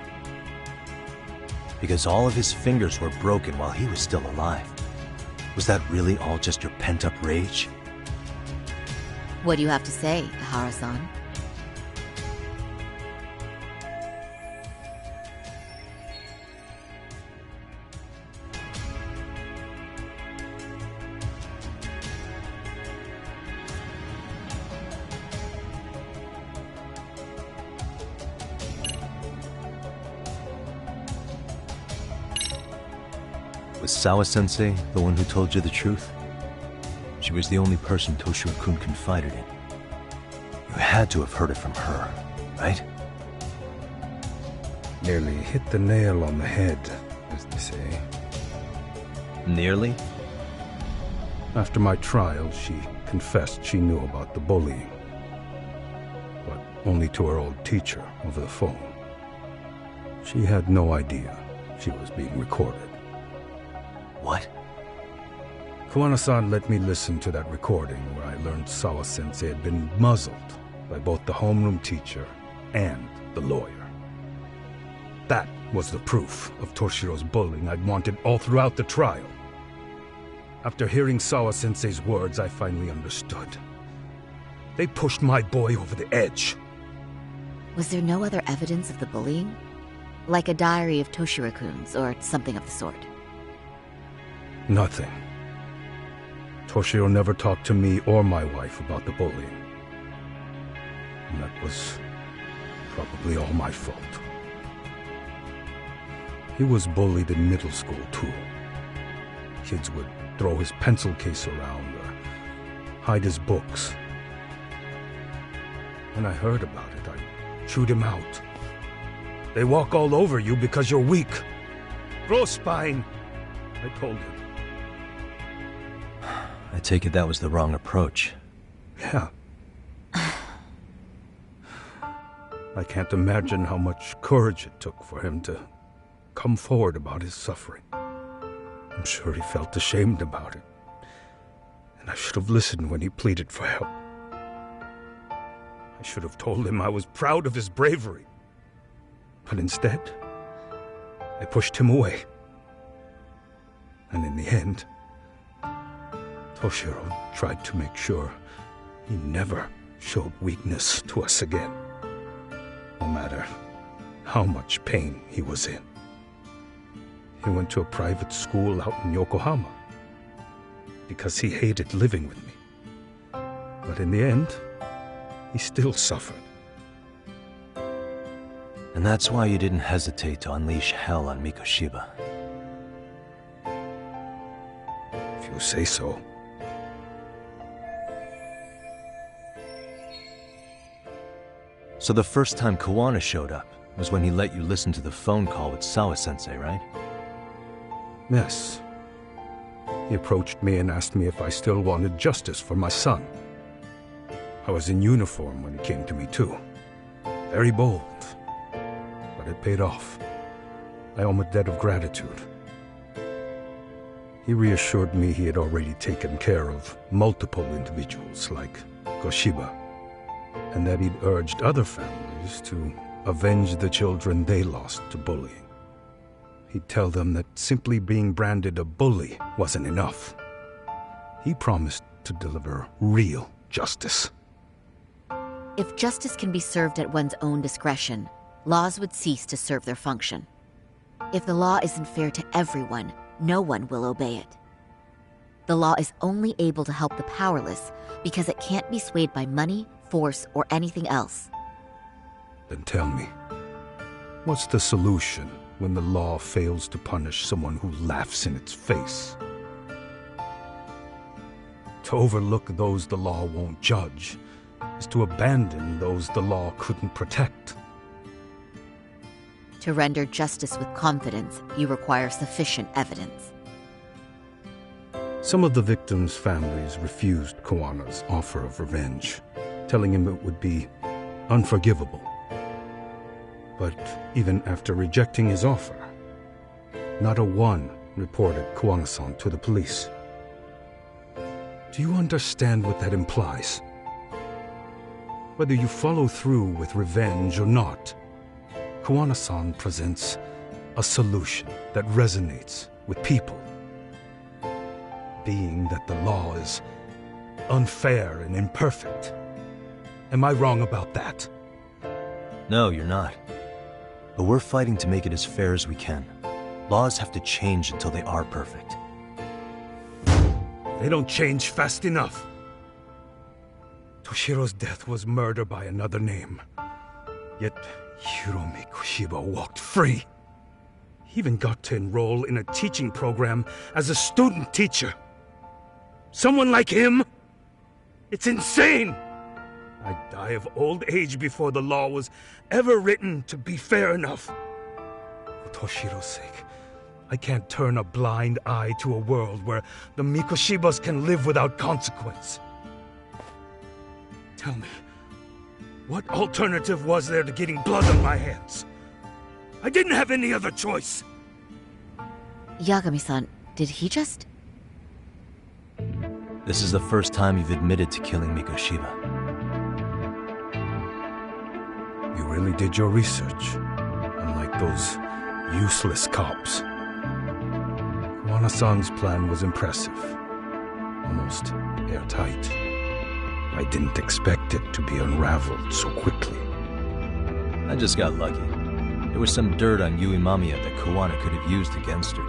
Because all of his fingers were broken while he was still alive. Was that really all just your pent-up rage? What do you have to say, Ihara-san? Was Sawa-sensei the one who told you the truth? She was the only person Toshiro-kun confided in. You had to have heard it from her, right? Nearly hit the nail on the head, as they say. Nearly? After my trial, she confessed she knew about the bullying. But only to her old teacher over the phone. She had no idea she was being recorded. What? Kuwana-san let me listen to that recording where I learned Sawa-sensei had been muzzled by both the homeroom teacher and the lawyer. That was the proof of Toshiro's bullying I'd wanted all throughout the trial. After hearing Sawa-sensei's words, I finally understood. They pushed my boy over the edge. Was there no other evidence of the bullying? Like a diary of Toshiro-kun's or something of the sort? Nothing. Toshiro never talked to me or my wife about the bullying. And that was probably all my fault. He was bullied in middle school, too. Kids would throw his pencil case around or hide his books. When I heard about it, I chewed him out. They walk all over you because you're weak. Grow spine, I told him. I take it that was the wrong approach. Yeah. I can't imagine how much courage it took for him to come forward about his suffering. I'm sure he felt ashamed about it. And I should have listened when he pleaded for help. I should have told him I was proud of his bravery. But instead, I pushed him away. And in the end, Toshiro tried to make sure he never showed weakness to us again, no matter how much pain he was in. He went to a private school out in Yokohama because he hated living with me. But in the end, he still suffered. And that's why you didn't hesitate to unleash hell on Mikoshiba. If you say so. So the first time Kuwana showed up was when he let you listen to the phone call with Sawa-sensei, right? Yes. He approached me and asked me if I still wanted justice for my son. I was in uniform when he came to me, too. Very bold. But it paid off. I owe him a debt of gratitude. He reassured me he had already taken care of multiple individuals like Goshiba, and that he'd urged other families to avenge the children they lost to bullying. He'd tell them that simply being branded a bully wasn't enough. He promised to deliver real justice. If justice can be served at one's own discretion, laws would cease to serve their function. If the law isn't fair to everyone, no one will obey it. The law is only able to help the powerless because it can't be swayed by money, force, or anything else. Then tell me, what's the solution when the law fails to punish someone who laughs in its face? To overlook those the law won't judge is to abandon those the law couldn't protect. To render justice with confidence, you require sufficient evidence. Some of the victims' families refused Kuwana's offer of revenge, telling him it would be unforgivable. But even after rejecting his offer, not a one reported Kuwana-san to the police. Do you understand what that implies? Whether you follow through with revenge or not, Kuwana-san presents a solution that resonates with people. Being that the law is unfair and imperfect. Am I wrong about that? No, you're not. But we're fighting to make it as fair as we can. Laws have to change until they are perfect. They don't change fast enough. Toshiro's death was murder by another name. Yet Hiromi Koshiba walked free. He even got to enroll in a teaching program as a student teacher. Someone like him? It's insane! I'd die of old age before the law was ever written to be fair enough. For Toshiro's sake, I can't turn a blind eye to a world where the Mikoshibas can live without consequence. Tell me, what alternative was there to getting blood on my hands? I didn't have any other choice. Yagami-san, did he just... This is the first time you've admitted to killing Mikoshiba. You really did your research, unlike those useless cops. Kuwana-san's plan was impressive, almost airtight. I didn't expect it to be unraveled so quickly. I just got lucky. There was some dirt on Yui Mamiya that Kuwana could have used against her.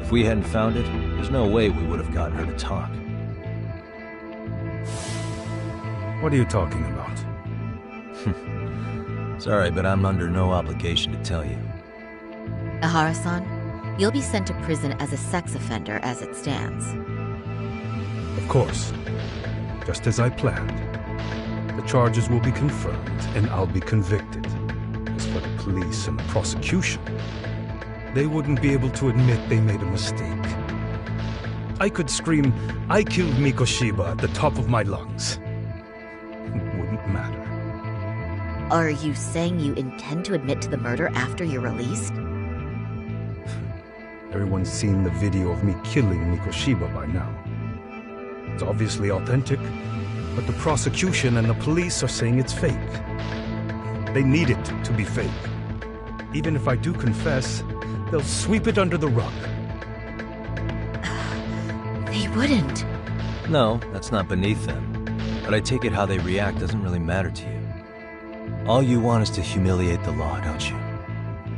If we hadn't found it, there's no way we would have gotten her to talk. What are you talking about? Sorry, but I'm under no obligation to tell you. Ahara-san, you'll be sent to prison as a sex offender as it stands. Of course. Just as I planned. The charges will be confirmed, and I'll be convicted. As for the police and the prosecution, they wouldn't be able to admit they made a mistake. I could scream, "I killed Mikoshiba" at the top of my lungs. It wouldn't matter. Are you saying you intend to admit to the murder after you're released? Everyone's seen the video of me killing Mikoshiba by now. It's obviously authentic, but the prosecution and the police are saying it's fake. They need it to be fake. Even if I do confess, they'll sweep it under the rug. They wouldn't. No, that's not beneath them. But I take it how they react doesn't really matter to you. All you want is to humiliate the law, don't you?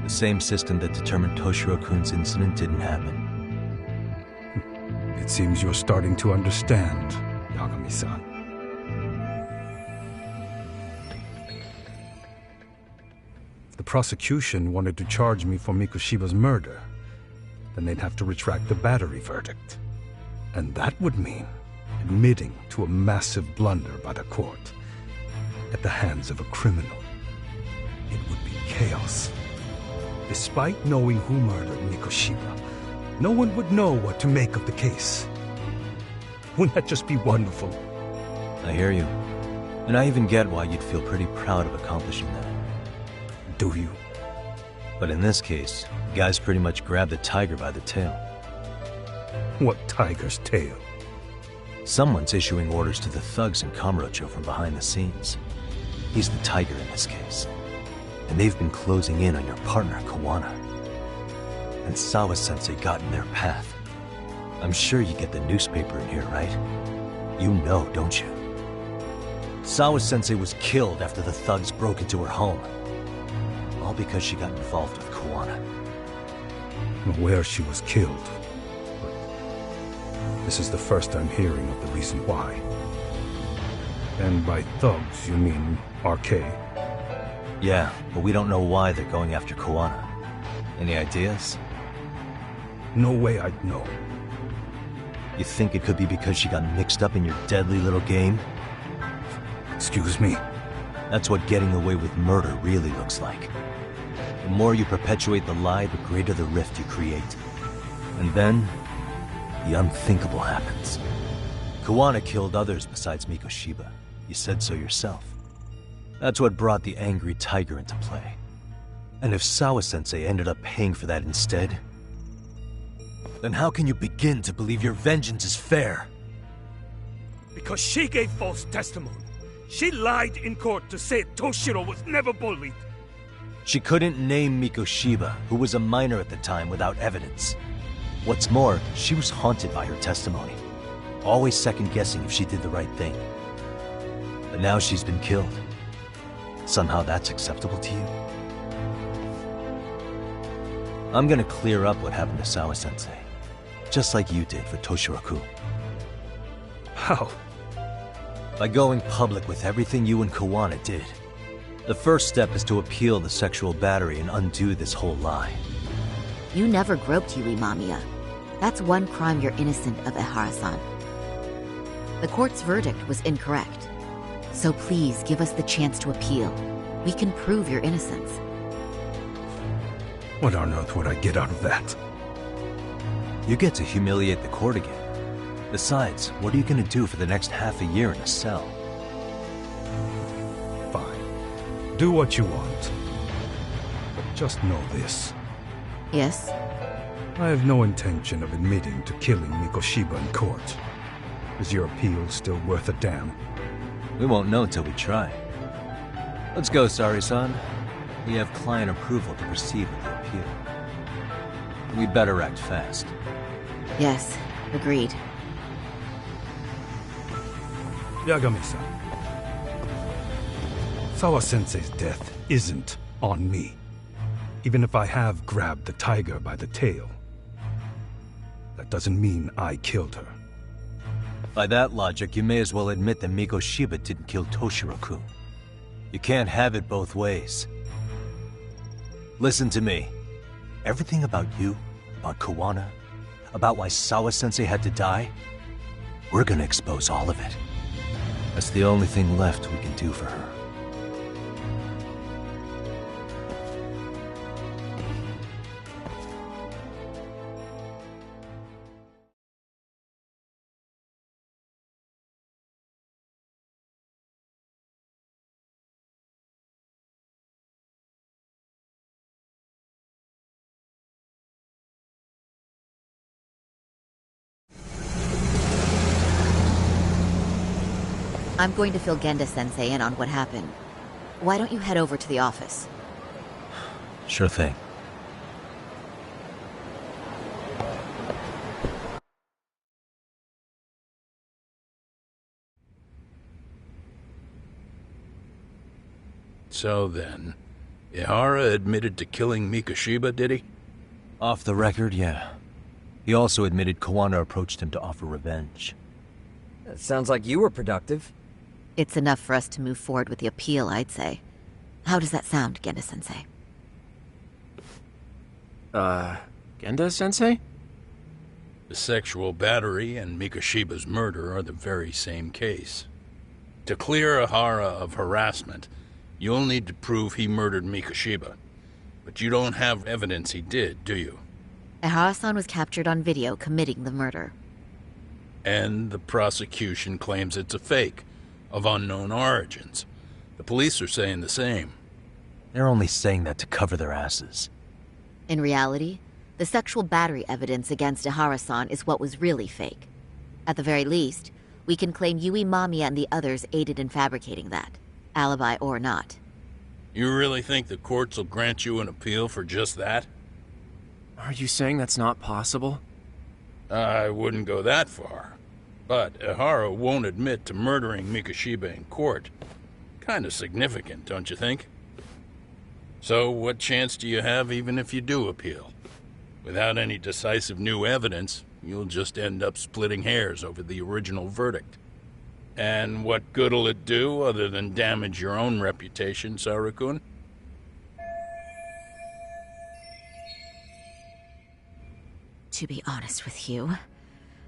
The same system that determined Toshiro-kun's incident didn't happen. It seems you're starting to understand, Yagami-san. If the prosecution wanted to charge me for Mikoshiba's murder, then they'd have to retract the battery verdict. And that would mean admitting to a massive blunder by the court at the hands of a criminal. It would be chaos. Despite knowing who murdered Mikoshiba, no one would know what to make of the case. Wouldn't that just be wonderful? I hear you. And I even get why you'd feel pretty proud of accomplishing that. Do you? But in this case, the guy's pretty much grabbed the tiger by the tail. What tiger's tail? Someone's issuing orders to the thugs in Kamurocho from behind the scenes. He's the tiger in this case. And they've been closing in on your partner, Kuwana. And Sawa-sensei got in their path. I'm sure you get the newspaper in here, right? You know, don't you? Sawa-sensei was killed after the thugs broke into her home. All because she got involved with Kuwana. I'm aware she was killed. But this is the first I'm hearing of the reason why. And by thugs, you mean RK? Yeah, but we don't know why they're going after Kuwana. Any ideas? No way I'd know. You think it could be because she got mixed up in your deadly little game? Excuse me? That's what getting away with murder really looks like. The more you perpetuate the lie, the greater the rift you create. And then, the unthinkable happens. Kuwana killed others besides Mikoshiba. You said so yourself. That's what brought the angry tiger into play. And if Sawa-sensei ended up paying for that instead, then how can you begin to believe your vengeance is fair? Because she gave false testimony. She lied in court to say Toshiro was never bullied. She couldn't name Mikoshiba, who was a minor at the time, without evidence. What's more, she was haunted by her testimony, always second-guessing if she did the right thing. But now she's been killed. Somehow that's acceptable to you? I'm gonna clear up what happened to Sawa-sensei, just like you did for Toshiro-kun. How? By going public with everything you and Kuwana did. The first step is to appeal the sexual battery and undo this whole lie. You never groped Yui Mamiya. That's one crime you're innocent of, Ehara-san. The court's verdict was incorrect. So please give us the chance to appeal. We can prove your innocence. What on earth would I get out of that? You get to humiliate the court again. Besides, what are you gonna do for the next half a year in a cell? Fine. Do what you want. But just know this. Yes? I have no intention of admitting to killing Mikoshiba in court. Is your appeal still worth a damn? We won't know till we try. Let's go, Sari-san. We have client approval to proceed with the appeal. We better act fast. Yes, agreed. Yagami-san. Sawa-sensei's death isn't on me. Even if I have grabbed the tiger by the tail. That doesn't mean I killed her. By that logic, you may as well admit that Mikoshiba didn't kill Toshiro-kun. You can't have it both ways. Listen to me. Everything about you, about Kawana, about why Sawa-sensei had to die, we're gonna expose all of it. That's the only thing left we can do for her. I'm going to fill Genda-sensei in on what happened. Why don't you head over to the office? Sure thing. So then, Ihara admitted to killing Mikoshiba, did he? Off the record, yeah. He also admitted Kawana approached him to offer revenge. That sounds like you were productive. It's enough for us to move forward with the appeal, I'd say. How does that sound, Genda-sensei? Genda-sensei? The sexual battery and Mikoshiba's murder are the very same case. To clear Ihara of harassment, you'll need to prove he murdered Mikoshiba. But you don't have evidence he did, do you? Ihara-san was captured on video committing the murder. And the prosecution claims it's a fake, of unknown origins. The police are saying the same. They're only saying that to cover their asses. In reality, the sexual battery evidence against Ihara-san is what was really fake. At the very least, we can claim Yui Mamiya and the others aided in fabricating that, alibi or not. You really think the courts will grant you an appeal for just that? Are you saying that's not possible? I wouldn't go that far. But Ihara won't admit to murdering Mikoshiba in court. Kind of significant, don't you think? So what chance do you have even if you do appeal? Without any decisive new evidence, you'll just end up splitting hairs over the original verdict. And what good'll it do other than damage your own reputation, Saru-kun? To be honest with you,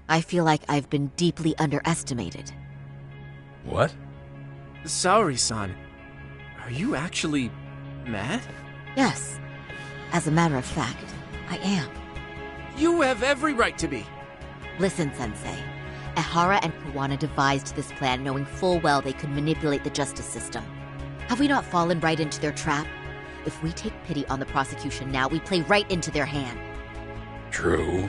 I feel like I've been deeply underestimated. What? Saori-san, are you actually mad? Yes. As a matter of fact, I am. You have every right to be. Listen, Sensei. Ihara and Kawana devised this plan knowing full well they could manipulate the justice system. Have we not fallen right into their trap? If we take pity on the prosecution now, we play right into their hand. True.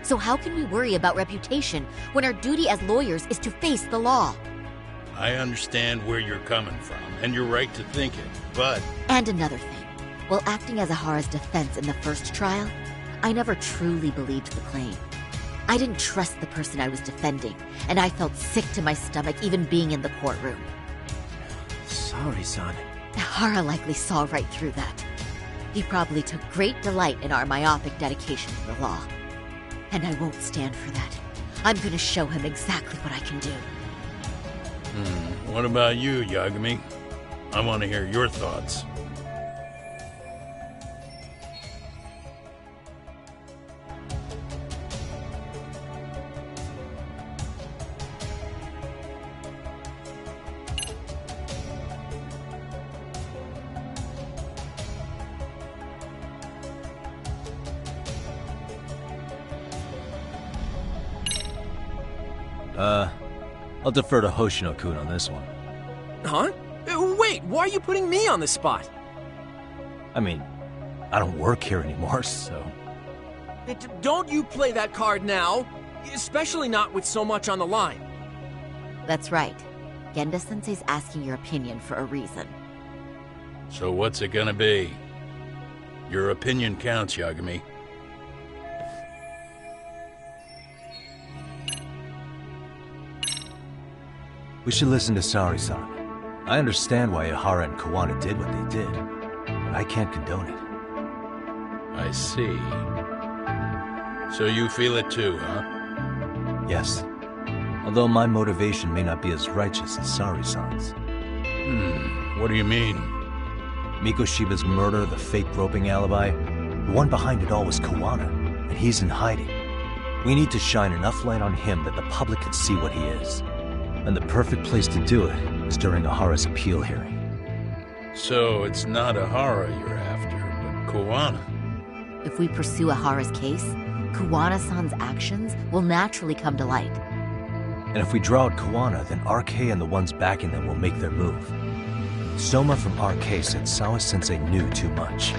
So how can we worry about reputation when our duty as lawyers is to face the law? I understand where you're coming from, and you're right to think it, but... And another thing. While acting as Ihara's defense in the first trial, I never truly believed the claim. I didn't trust the person I was defending, and I felt sick to my stomach even being in the courtroom. Saori-san. Ihara likely saw right through that. He probably took great delight in our myopic dedication to the law. And I won't stand for that. I'm gonna show him exactly what I can do. What about you, Yagami? I want to hear your thoughts. I'll defer to Hoshino-kun on this one. Huh? Wait, why are you putting me on the spot? I mean, I don't work here anymore, so... Don't you play that card now, especially not with so much on the line. That's right. Genda-sensei's asking your opinion for a reason. So what's it gonna be? Your opinion counts, Yagami. We should listen to Sari-san. I understand why Ihara and Kawana did what they did, but I can't condone it. I see. So you feel it too, huh? Yes. Although my motivation may not be as righteous as Sari-san's. What do you mean? Mikoshiba's murder, the fake groping alibi, the one behind it all was Kawana, and he's in hiding. We need to shine enough light on him that the public can see what he is. And the perfect place to do it is during Ihara's appeal hearing. So it's not Ihara you're after, but Kawana. If we pursue Ihara's case, Kawana-san's actions will naturally come to light. And if we draw out Kawana, then RK and the ones backing them will make their move. Soma from RK said Sawa-sensei knew too much,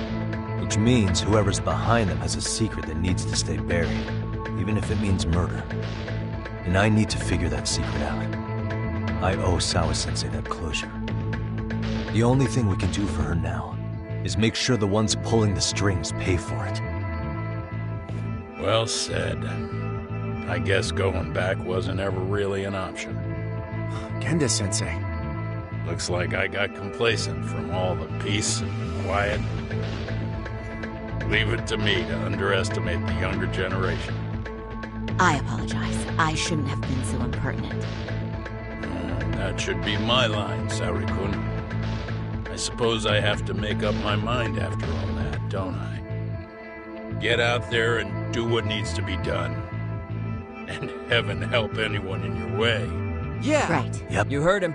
which means whoever's behind them has a secret that needs to stay buried, even if it means murder. And I need to figure that secret out. I owe Sawa-sensei that closure. The only thing we can do for her now is make sure the ones pulling the strings pay for it. Well said. I guess going back wasn't ever really an option. Genda-sensei. Looks like I got complacent from all the peace and quiet. Leave it to me to underestimate the younger generation. I apologize. I shouldn't have been so impertinent. That should be my line, Sari-kun. I suppose I have to make up my mind after all that, don't I? Get out there and do what needs to be done. And heaven help anyone in your way. Yeah. Right. Yep. You heard him.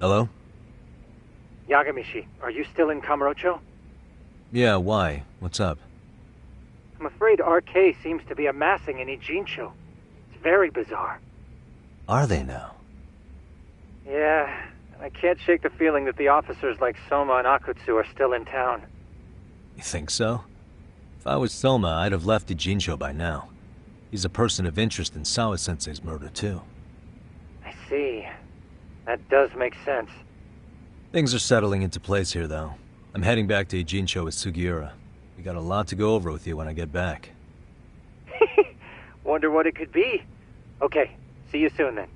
Hello? Yagamishi, are you still in Kamurocho? Yeah, why? What's up? I'm afraid RK seems to be amassing in Ijincho. It's very bizarre. Are they now? Yeah, I can't shake the feeling that the officers like Soma and Akutsu are still in town. You think so? If I was Soma, I'd have left Ijincho by now. He's a person of interest in Sawa-sensei's murder, too. I see. That does make sense. Things are settling into place here, though. I'm heading back to Ijincho with Sugiura. We got a lot to go over with you when I get back. Wonder what it could be. Okay, see you soon then.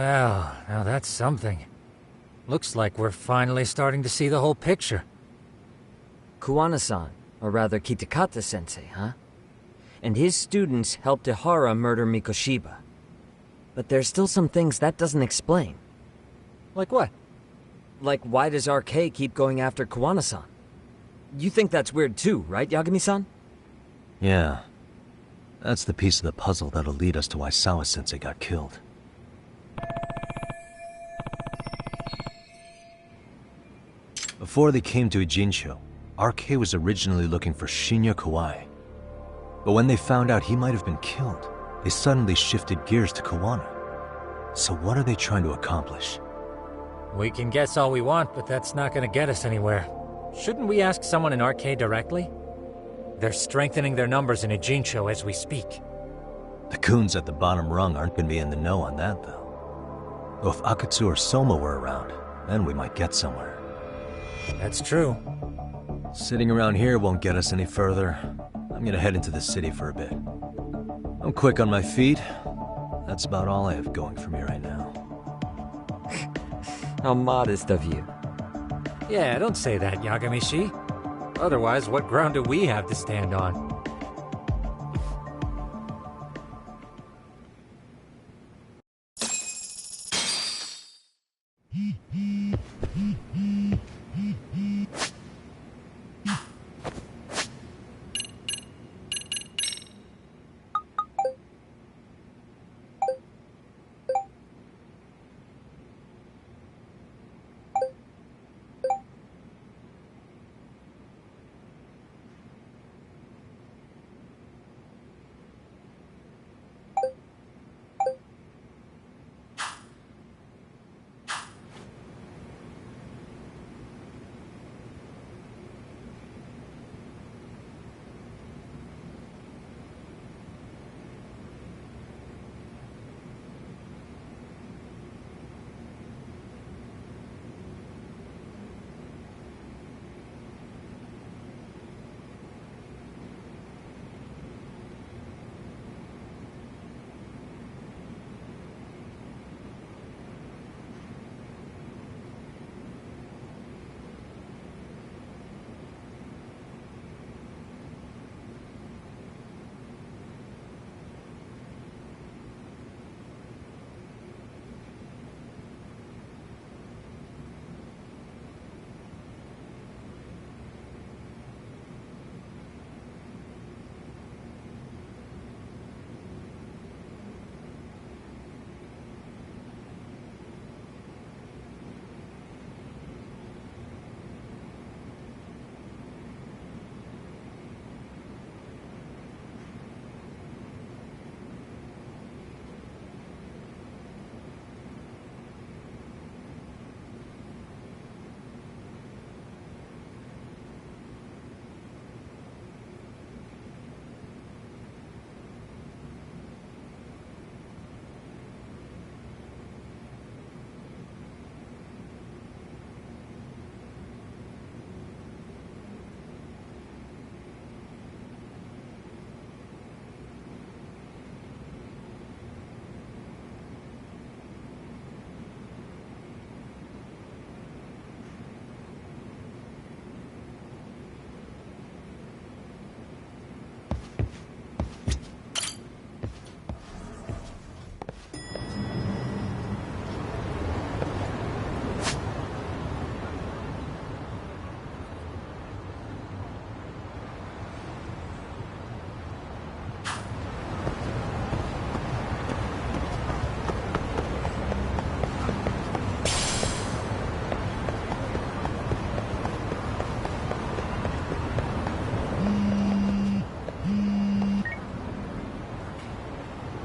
Well, now that's something. Looks like we're finally starting to see the whole picture. Kuwana-san, or rather Kitakata-sensei, huh? And his students helped Ihara murder Mikoshiba. But there's still some things that doesn't explain. Like what? Like, why does RK keep going after Kuwana-san? You think that's weird too, right, Yagami-san? Yeah. That's the piece of the puzzle that'll lead us to why Sawa-sensei got killed. Before they came to Ijincho, RK was originally looking for Shinya Kawai. But when they found out he might have been killed, they suddenly shifted gears to Kuwana. So what are they trying to accomplish? We can guess all we want, but that's not gonna get us anywhere. Shouldn't we ask someone in RK directly? They're strengthening their numbers in Ijincho as we speak. The goons at the bottom rung aren't gonna be in the know on that, though. Though if Akatsu or Soma were around, then we might get somewhere. That's true. Sitting around here won't get us any further. I'm gonna head into the city for a bit. I'm quick on my feet. That's about all I have going for me right now. How modest of you. Yeah, don't say that, Yagami-shi. Otherwise, what ground do we have to stand on?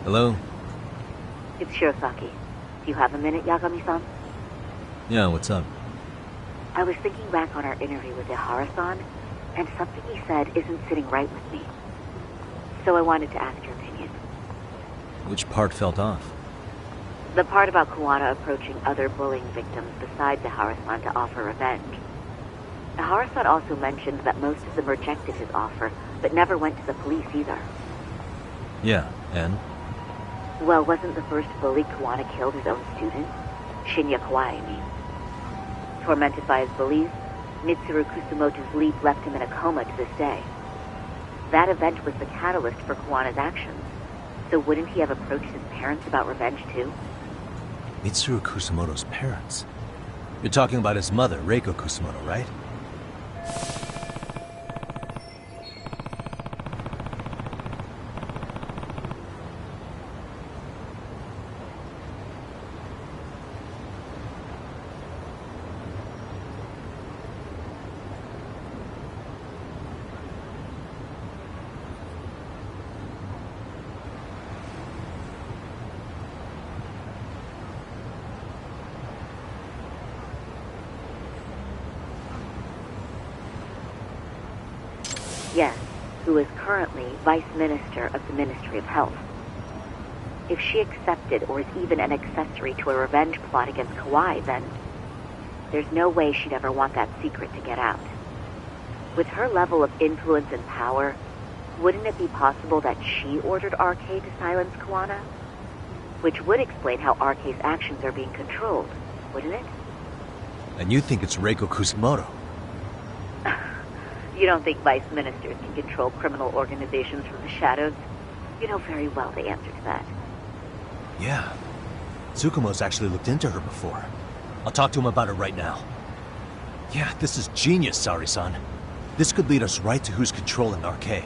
Hello? It's Shirosaki. Do you have a minute, Yagami-san? Yeah, what's up? I was thinking back on our interview with Ihara-san, and something he said isn't sitting right with me. So I wanted to ask your opinion. Which part felt off? The part about Kuwana approaching other bullying victims besides Ihara-san to offer revenge. Ihara-san also mentioned that most of them rejected his offer, but never went to the police either. Yeah, and? Well, wasn't the first bully Kuwana killed his own student? Shinya Kawai, I mean. Tormented by his bullies, Mitsuru Kusumoto's leap left him in a coma to this day. That event was the catalyst for Kawana's actions, so wouldn't he have approached his parents about revenge too? Mitsuru Kusumoto's parents? You're talking about his mother, Reiko Kusumoto, right? Yes, who is currently Vice Minister of the Ministry of Health. If she accepted or is even an accessory to a revenge plot against Kawai, then there's no way she'd ever want that secret to get out. With her level of influence and power, wouldn't it be possible that she ordered RK to silence Kuwana? Which would explain how RK's actions are being controlled, wouldn't it? And you think it's Reiko Kusumoto? You don't think vice ministers can control criminal organizations from the shadows? You know very well the answer to that. Yeah. Tsukumo's actually looked into her before. I'll talk to him about it right now. Yeah, this is genius, Sari-san. This could lead us right to who's controlling RK.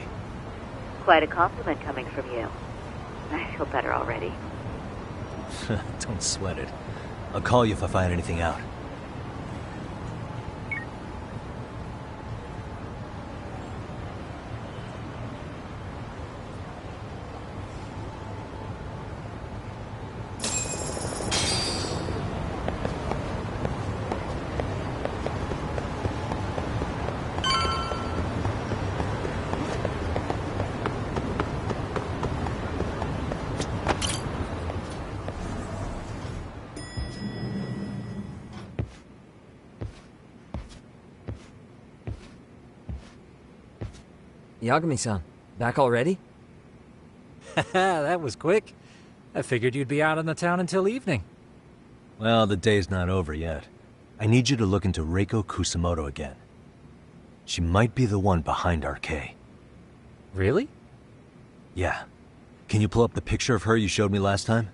Quite a compliment coming from you. I feel better already. Don't sweat it. I'll call you if I find anything out. Yagami-san, back already? That was quick. I figured you'd be out in the town until evening. Well, the day's not over yet. I need you to look into Reiko Kusumoto again. She might be the one behind RK. Really? Yeah. Can you pull up the picture of her you showed me last time?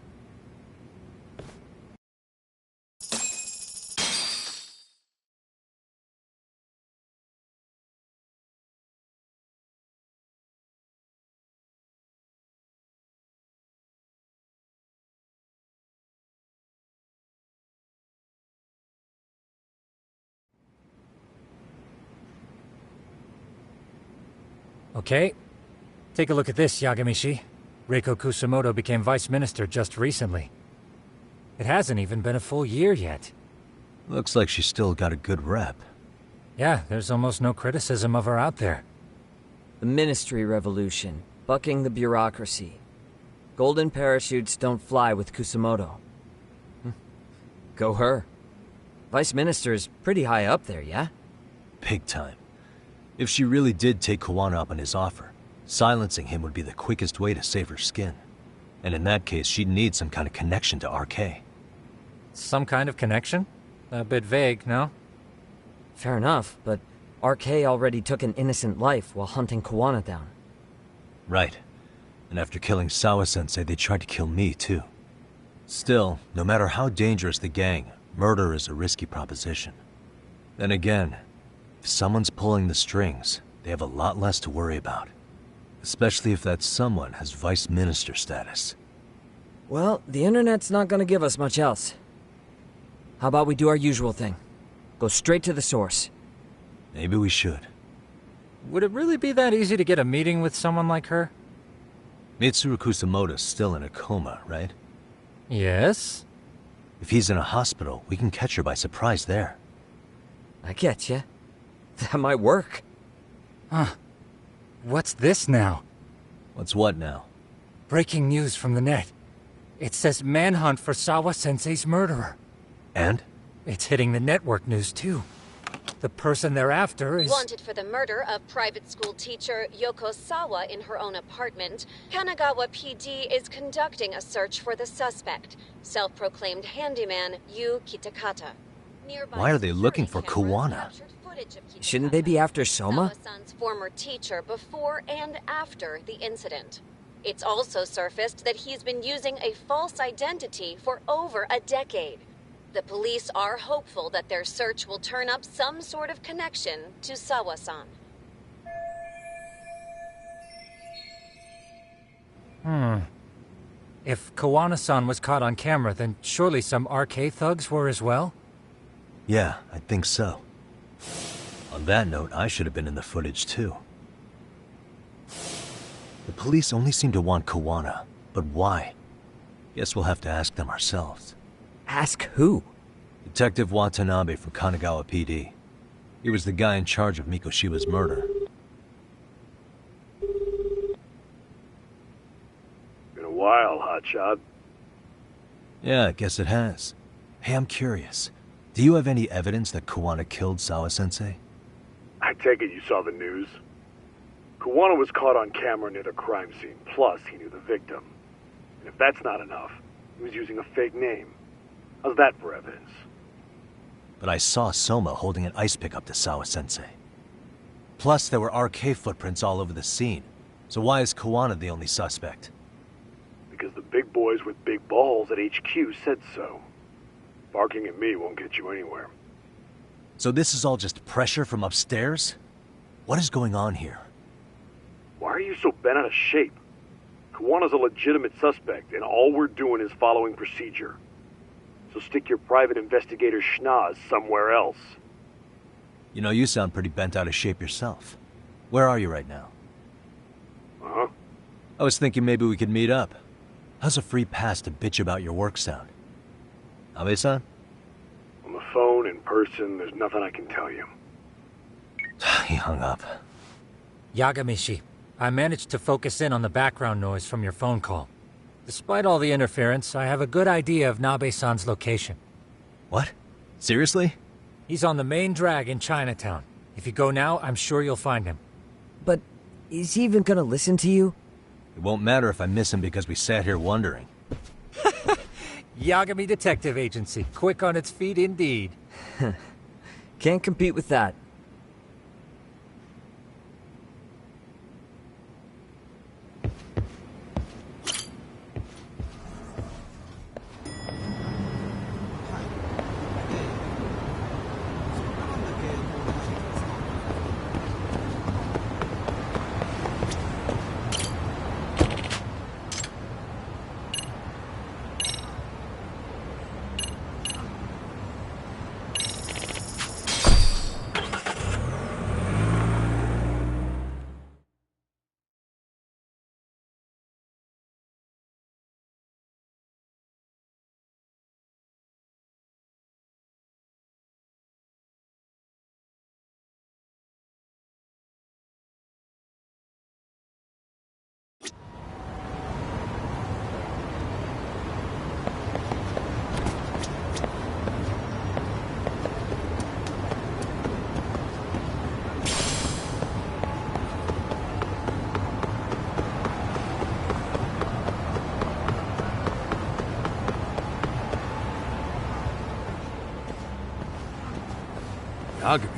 Okay. Take a look at this, Yagamishi. Reiko Kusumoto became vice minister just recently. It hasn't even been a full year yet. Looks like she's still got a good rep. Yeah, there's almost no criticism of her out there. The Ministry Revolution, bucking the bureaucracy. Golden parachutes don't fly with Kusumoto. Go her. Vice Minister's pretty high up there, yeah? Big time. If she really did take Kuwana up on his offer, silencing him would be the quickest way to save her skin. And in that case, she'd need some kind of connection to RK. Some kind of connection? A bit vague, no? Fair enough, but RK already took an innocent life while hunting Kuwana down. Right. And after killing Sawa-sensei, they tried to kill me, too. Still, no matter how dangerous the gang, murder is a risky proposition. Then again, if someone's pulling the strings, they have a lot less to worry about. Especially if that someone has vice minister status. Well, the internet's not gonna give us much else. How about we do our usual thing? Go straight to the source. Maybe we should. Would it really be that easy to get a meeting with someone like her? Mitsuru Kusumoto's still in a coma, right? Yes? If he's in a hospital, we can catch her by surprise there. I get ya. That might work. Huh. What's this now? What's what now? Breaking news from the net. It says manhunt for Sawa-sensei's murderer. And? It's hitting the network news, too. the person they're after is... Wanted for the murder of private school teacher Yoko Sawa in her own apartment, Kanagawa PD is conducting a search for the suspect, self-proclaimed handyman Yu Kitakata. Why are they looking for Kawana? Shouldn't they be after Soma? Sawa-san's former teacher before and after the incident. It's also surfaced that he's been using a false identity for over a decade. The police are hopeful that their search will turn up some sort of connection to Sawa-san. If Kawana-san was caught on camera, then surely some RK thugs were as well? Yeah, I think so. On that note, I should have been in the footage too. The police only seem to want Kawana, but why? Guess we'll have to ask them ourselves. Ask who? Detective Watanabe from Kanagawa PD. He was the guy in charge of Mikoshiba's murder. Been a while, hotshot. Yeah, I guess it has. Hey, I'm curious. Do you have any evidence that Kawana killed Sawa-sensei? I take it you saw the news. Kawana was caught on camera near the crime scene, plus he knew the victim. And if that's not enough, he was using a fake name. How's that for evidence? But I saw Soma holding an ice pick up to Sawa-sensei. Plus, there were RK footprints all over the scene. So why is Kawana the only suspect? Because the big boys with big balls at HQ said so. Barking at me won't get you anywhere. So this is all just pressure from upstairs? What is going on here? Why are you so bent out of shape? Kawana's a legitimate suspect, and all we're doing is following procedure. So stick your private investigator schnoz somewhere else. You know, you sound pretty bent out of shape yourself. Where are you right now? Uh-huh. I was thinking maybe we could meet up. How's a free pass to bitch about your work sound? Abe-san? On the phone, in person, there's nothing I can tell you. He hung up. Yagamishi, I managed to focus in on the background noise from your phone call. Despite all the interference, I have a good idea of Nabe-san's location. What? Seriously? He's on the main drag in Chinatown. If you go now, I'm sure you'll find him. But is he even gonna listen to you? It won't matter if I miss him because we sat here wondering. Yagami Detective Agency. Quick on its feet indeed. Can't compete with that. Yagami,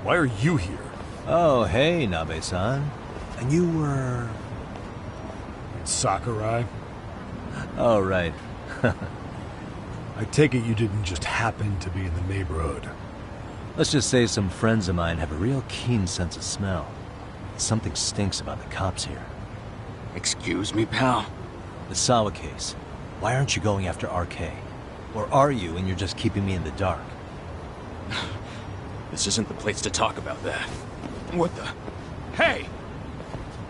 why are you here? Oh, hey, Nabe-san. And you were... Sakurai? Oh, right. I take it you didn't just happen to be in the neighborhood. Let's just say some friends of mine have a real keen sense of smell. Something stinks about the cops here. Excuse me, pal? The Sawa case. Why aren't you going after RK? Or are you and you're just keeping me in the dark? This isn't the place to talk about that. What the... Hey!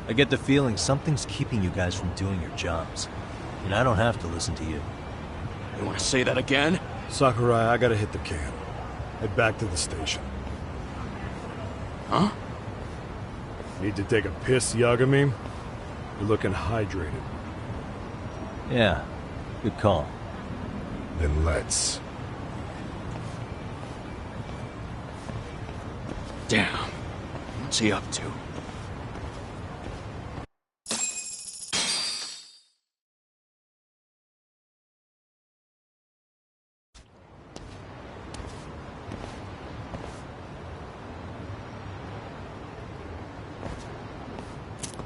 I get the feeling something's keeping you guys from doing your jobs. And I don't have to listen to you. You want to say that again? Sakurai, I gotta hit the can. Head back to the station. Huh? Need to take a piss, Yagami? You're looking hydrated. Yeah, good call. Then let's. Damn. What's he up to?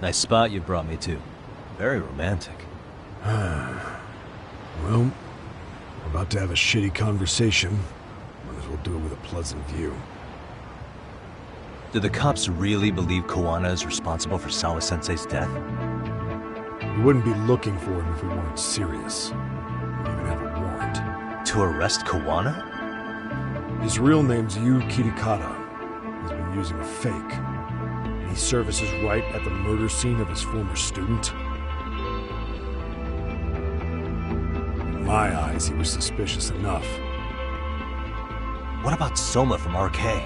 Nice spot you brought me to. Very romantic. Well, we're about to have a shitty conversation. Might as well do it with a pleasant view. Do the cops really believe Koana is responsible for Sawa-sensei's death? We wouldn't be looking for him if we weren't serious. We even have a warrant. To arrest Koana? His real name's Yu Kitakata. He's been using a fake. And he surfaces right at the murder scene of his former student. In my eyes, he was suspicious enough. What about Soma from RK?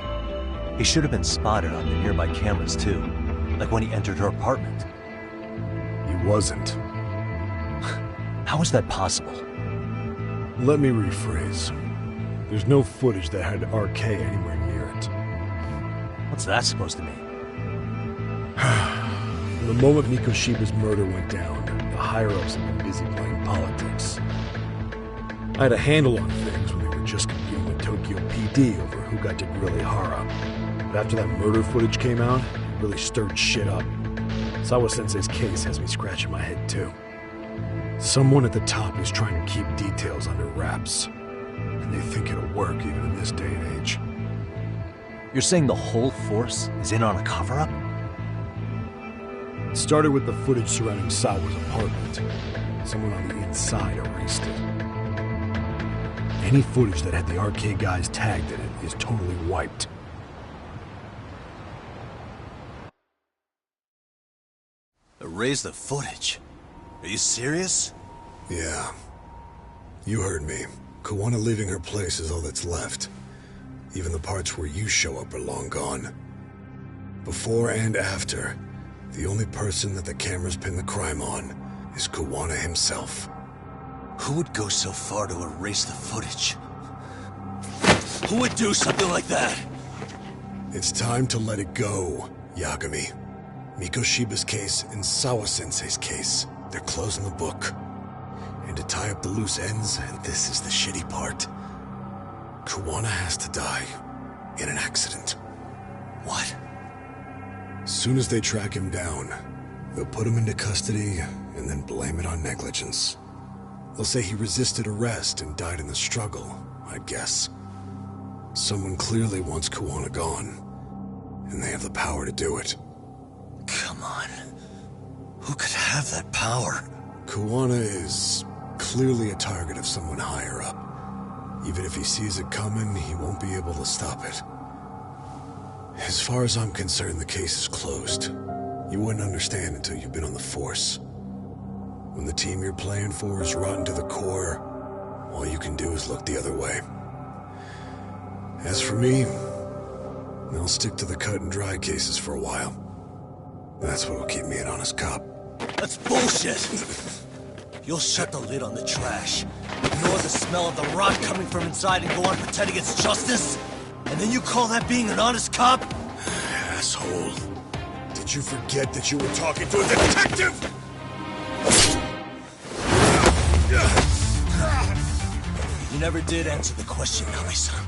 He should have been spotted on the nearby cameras too. Like when he entered her apartment. He wasn't. How is that possible? Let me rephrase. There's no footage that had RK anywhere near it. What's that supposed to mean? From the moment Mikoshiba's murder went down, the higher-ups have been busy playing politics. I had a handle on things when they were just competing with Tokyo PD over who got to grill Ihara. But after that murder footage came out, it really stirred shit up. Sawa-sensei's case has me scratching my head too. Someone at the top is trying to keep details under wraps. And they think it'll work even in this day and age. You're saying the whole force is in on a cover-up? It started with the footage surrounding Sawa's apartment. Someone on the inside erased it. Any footage that had the RK guys tagged in it is totally wiped. Erase the footage? Are you serious? Yeah. You heard me. Koana leaving her place is all that's left. Even the parts where you show up are long gone. Before and after, the only person that the cameras pin the crime on is Koana himself. Who would go so far to erase the footage? Who would do something like that? It's time to let it go, Yagami. Mikoshiba's case and Sawa-sensei's case, they're closing the book. And to tie up the loose ends, and this is the shitty part, Koana has to die in an accident. What? Soon as they track him down, they'll put him into custody and then blame it on negligence. They'll say he resisted arrest and died in the struggle, I guess. Someone clearly wants Koana gone, and they have the power to do it. Come on. Who could have that power? Koana is clearly a target of someone higher up. Even if he sees it coming, he won't be able to stop it. As far as I'm concerned, the case is closed. You wouldn't understand until you've been on the force. When the team you're playing for is rotten to the core, all you can do is look the other way. As for me, I'll stick to the cut and dry cases for a while. That's what'll keep me an honest cop. That's bullshit! You'll shut the lid on the trash, ignore the smell of the rot coming from inside, and go on pretending it's justice? And then you call that being an honest cop? Asshole. Did you forget that you were talking to a detective? You never did answer the question, Nami-san.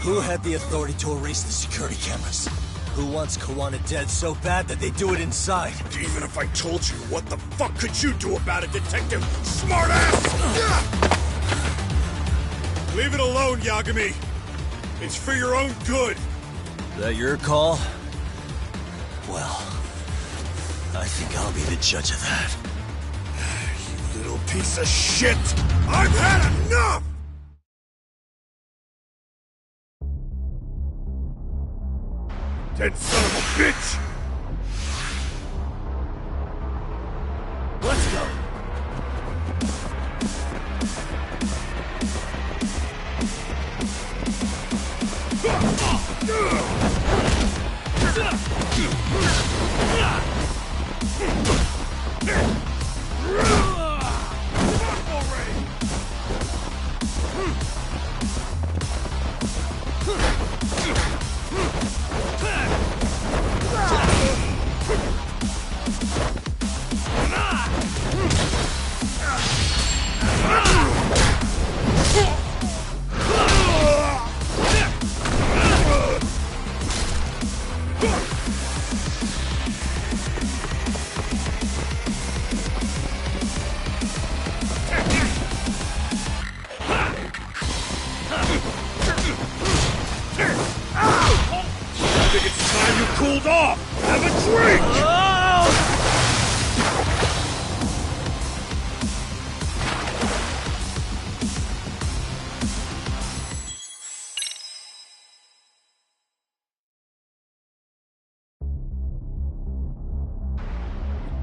Who had the authority to erase the security cameras? Who wants Koana dead so bad that they do it inside? Even if I told you, what the fuck could you do about it, detective? Smartass! Leave it alone, Yagami. It's for your own good. Is that your call? Well, I think I'll be the judge of that. You little piece of shit! I've had enough! Dead son of a bitch! Let's go! cooled off! Have a drink!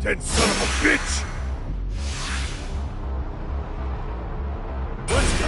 Dead son of a bitch! Let's go!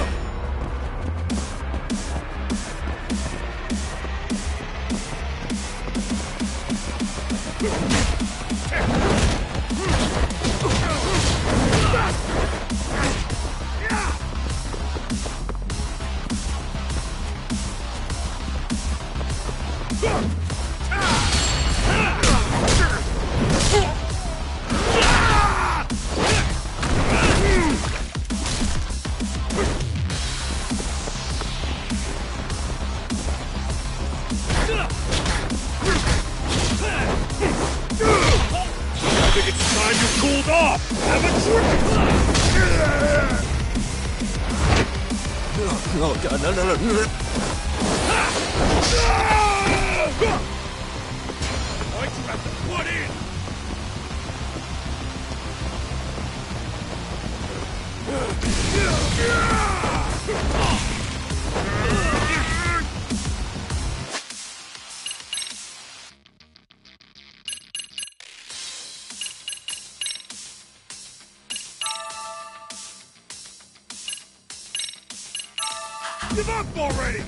Cooled off! Have a drink! Oh god, no. Why'd you have to put in? Give up already!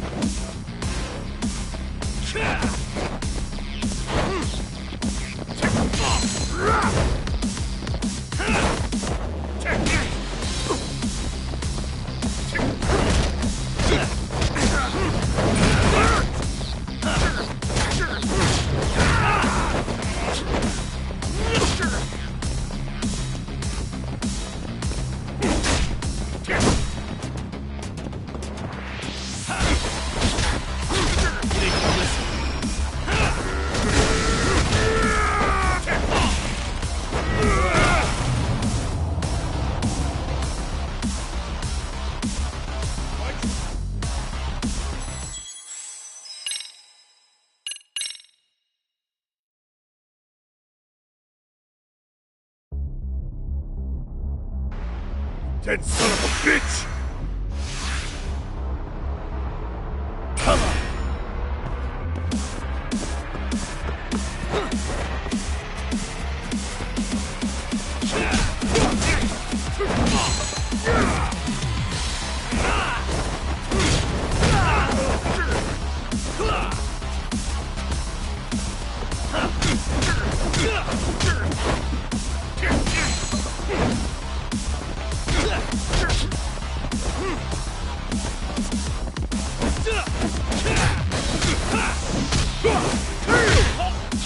Dead son of a bitch! Come on!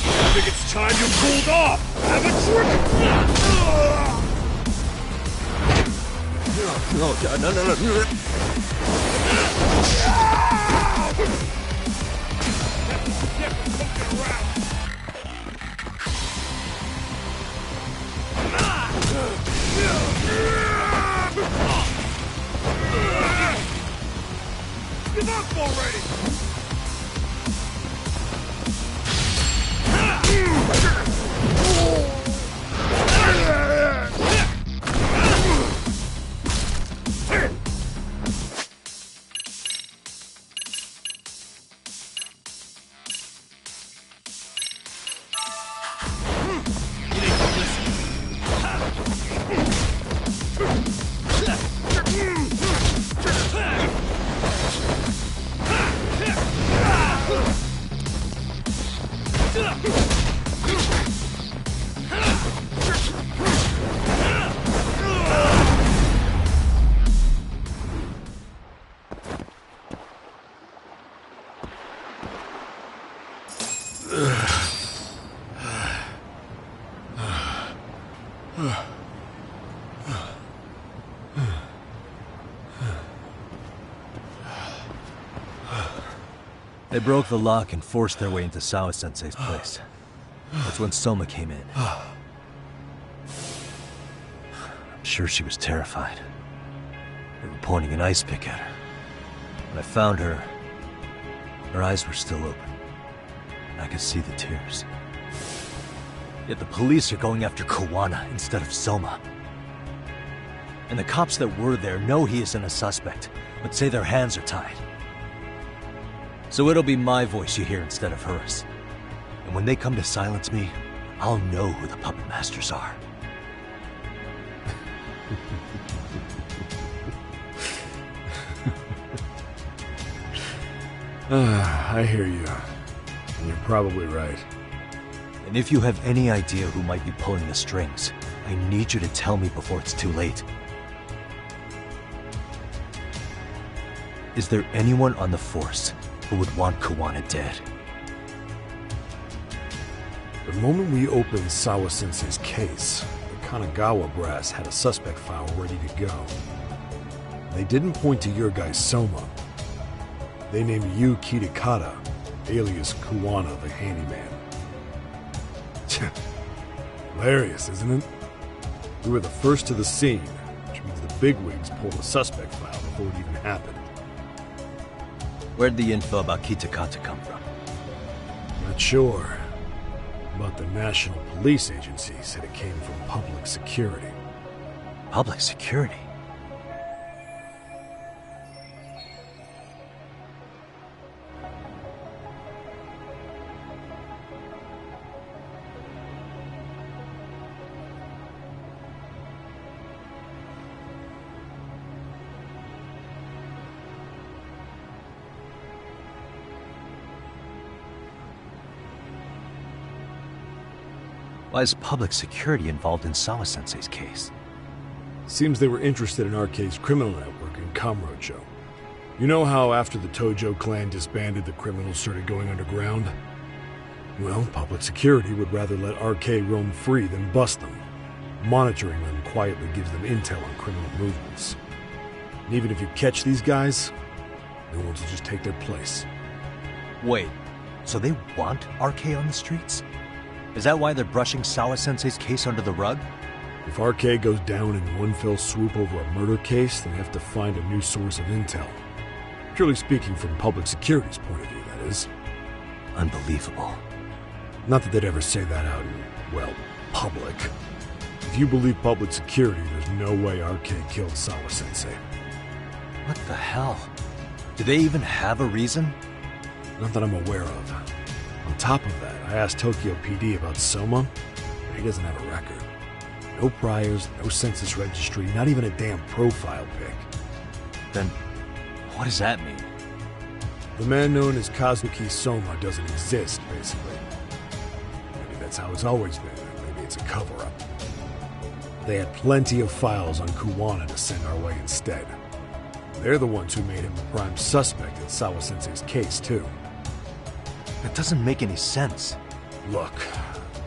I think it's time you cooled off! Have a drink! Oh god, no. Give up already! They broke the lock and forced their way into Sawa-sensei's place. That's when Soma came in. I'm sure she was terrified. They were pointing an ice pick at her. When I found her, her eyes were still open. and I could see the tears. Yet the police are going after Kuwana instead of Soma. And the cops that were there know he isn't a suspect, but say their hands are tied. So it'll be my voice you hear instead of hers. And when they come to silence me, I'll know who the puppet masters are. I hear you. And you're probably right. And if you have any idea who might be pulling the strings, I need you to tell me before it's too late. Is there anyone on the force who would want Kuwana dead? The moment we opened Sawa-sensei's case, the Kanagawa brass had a suspect file ready to go. They didn't point to your guy Soma. They named you Kitakata, alias Kuwana the Handyman. Hilarious, isn't it? We were the first to the scene, which means the bigwigs pulled a suspect file before it even happened. Where'd the info about Kitakata come from? Not sure. But the National Police Agency said it came from public security. Public security? Why is public security involved in Sawa-sensei's case? Seems they were interested in RK's criminal network in Kamurocho. You know how after the Tojo clan disbanded, the criminals started going underground? Well, public security would rather let RK roam free than bust them. Monitoring them quietly gives them intel on criminal movements. And even if you catch these guys, new ones will just take their place. Wait, so they want RK on the streets? Is that why they're brushing Sawa-sensei's case under the rug? If RK goes down in one fell swoop over a murder case, they have to find a new source of intel. Purely speaking, from public security's point of view, that is. Unbelievable. Not that they'd ever say that out in, well, public. If you believe public security, there's no way RK killed Sawa-sensei. What the hell? Do they even have a reason? Not that I'm aware of. On top of that, I asked Tokyo PD about Soma, but he doesn't have a record. No priors, no census registry, not even a damn profile pic. Then, what does that mean? The man known as Kazuki Soma doesn't exist, basically. Maybe that's how it's always been, or maybe it's a cover-up. They had plenty of files on Kuwana to send our way instead. They're the ones who made him the prime suspect in Sawa-sensei's case, too. That doesn't make any sense. Look,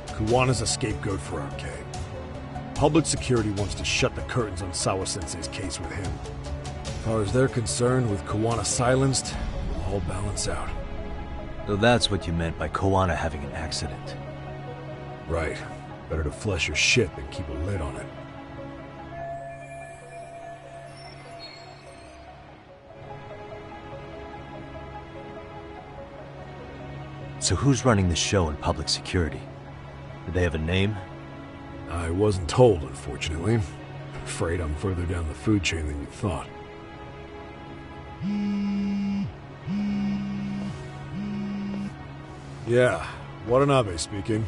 Kuwana's a scapegoat for RK. Public security wants to shut the curtains on Sawa-sensei's case with him. As far as they're concerned, with Kuwana silenced, it'll all balance out. So that's what you meant by Kuwana having an accident. Right. Better to flush your shit than keep a lid on it. So who's running the show in public security? Do they have a name? I wasn't told, unfortunately. Afraid I'm further down the food chain than you thought. Yeah, Watanabe speaking.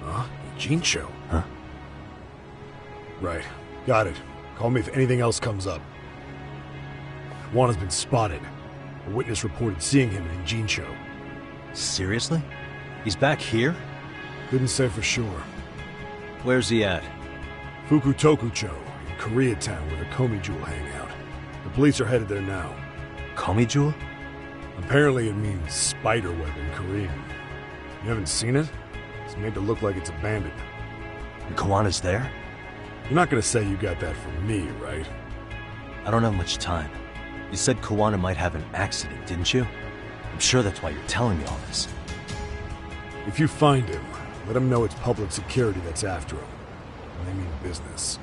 Huh? Jincho? Huh? Right. Got it. Call me if anything else comes up. Juana's been spotted. A witness reported seeing him in Jincho. Seriously? He's back here? Couldn't say for sure. Where's he at? Fukutokucho, in Koreatown, where the Komi Jewel hang out. The police are headed there now. Komi Jewel? Apparently it means spider web in Korean. You haven't seen it? It's made to look like it's abandoned. And Kawana's there? You're not gonna say you got that from me, right? I don't have much time. You said Kuwana might have an accident, didn't you? I'm sure that's why you're telling me all this. If you find him, let him know it's public security that's after him. And they mean business.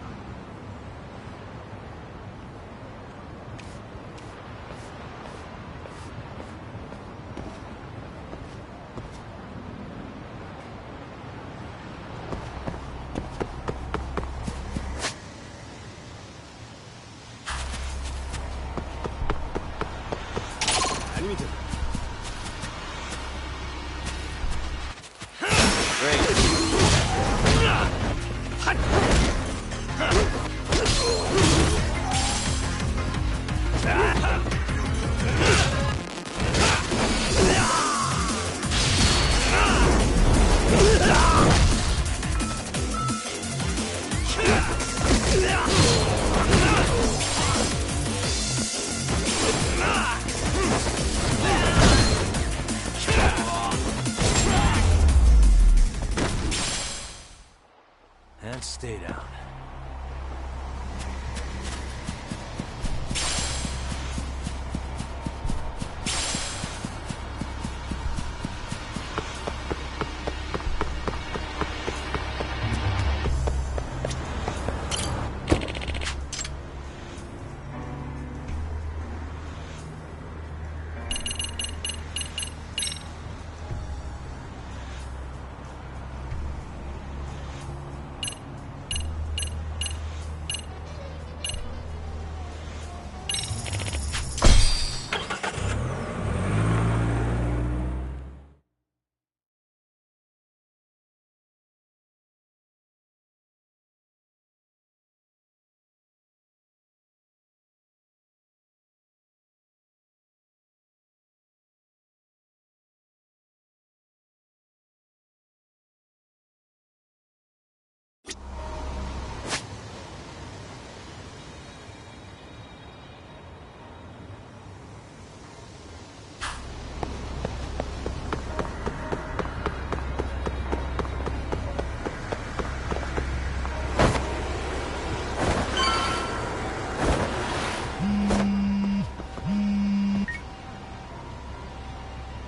And stay down.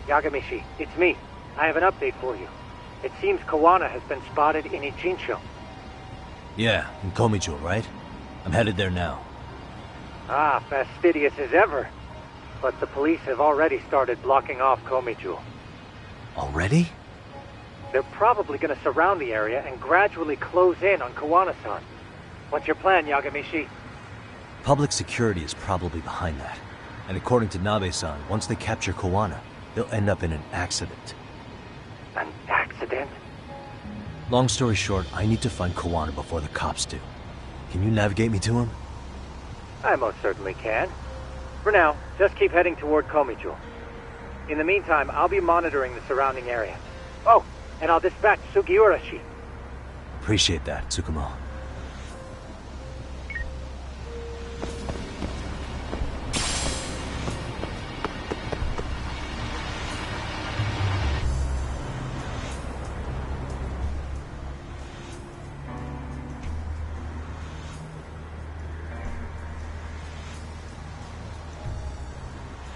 Yagamishi, it's me. I have an update for you. It seems Kawana has been spotted in Ijincho. Yeah, in Komijo, right? I'm headed there now. Ah, fastidious as ever. But the police have already started blocking off Komijo. Already? They're probably going to surround the area and gradually close in on Kawana-san. What's your plan, Yagamishi? Public security is probably behind that. And according to Nabe-san, once they capture Kawana, they'll end up in an accident. An accident? Long story short, I need to find Kawana before the cops do. Can you navigate me to him? I most certainly can. For now, just keep heading toward Komijo. In the meantime, I'll be monitoring the surrounding area. Oh, and I'll dispatch Sugiurashi. Appreciate that, Tsukumo.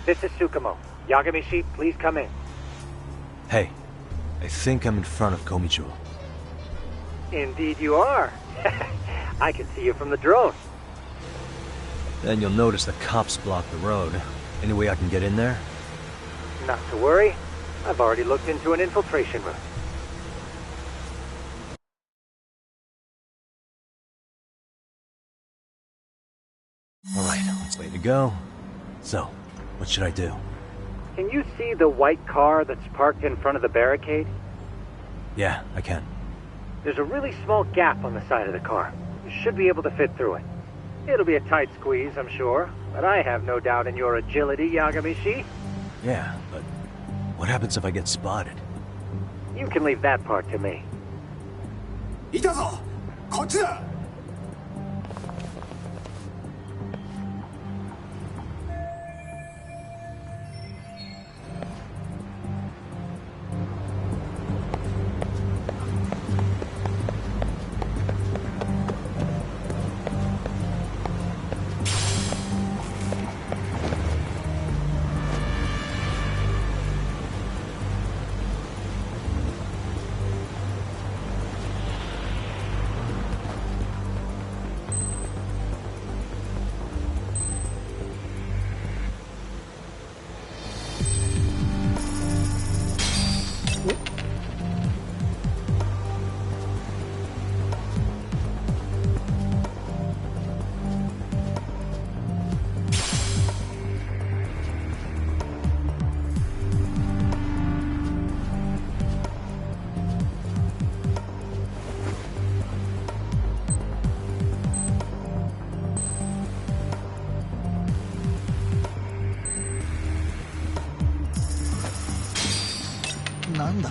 This is Tsukumo. Yagamishi, please come in. Hey, I think I'm in front of Komijo. Indeed you are. I can see you from the drone. Then you'll notice the cops block the road. Any way I can get in there? Not to worry. I've already looked into an infiltration route. Alright, let's way to go. So, what should I do? Can you see the white car that's parked in front of the barricade? Yeah, I can. There's a really small gap on the side of the car. You should be able to fit through it. It'll be a tight squeeze, I'm sure, but I have no doubt in your agility, Yagamishi. Yeah, but what happens if I get spotted? You can leave that part to me. いたぞ! こっちだ!なんだ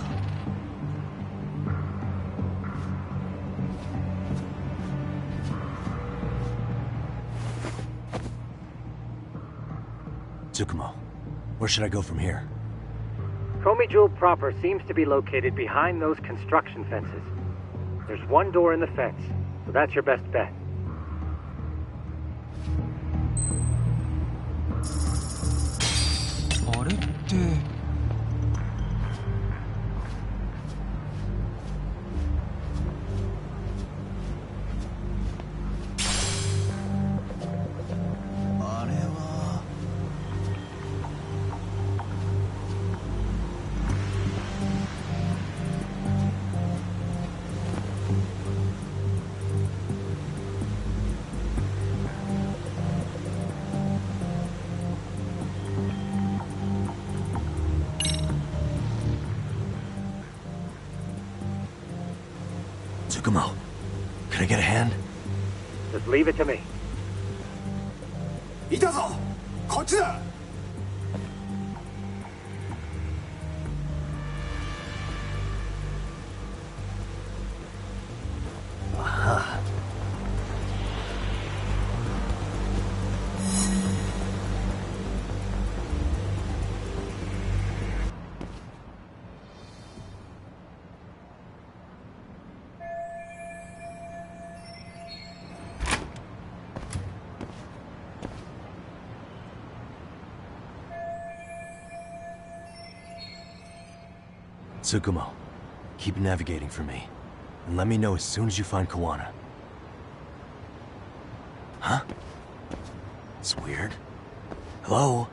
Tsukumo, where should I go from here? Komijul proper seems to be located behind those construction fences. There's one door in the fence, so that's your best bet. Tsukumo, can I get a hand? Just leave it to me. いたぞこっちだ Aha. Tsukumo, keep navigating for me. And let me know as soon as you find Kawana. Huh? It's weird. Hello?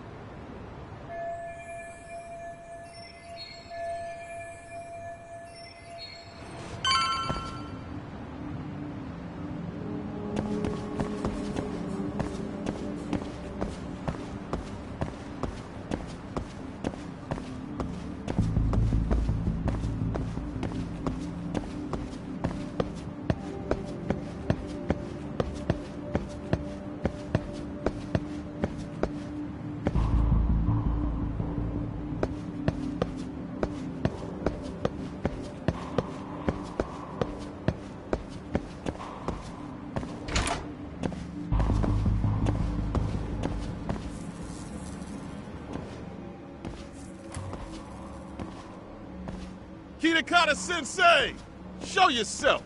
Sensei! Show yourself!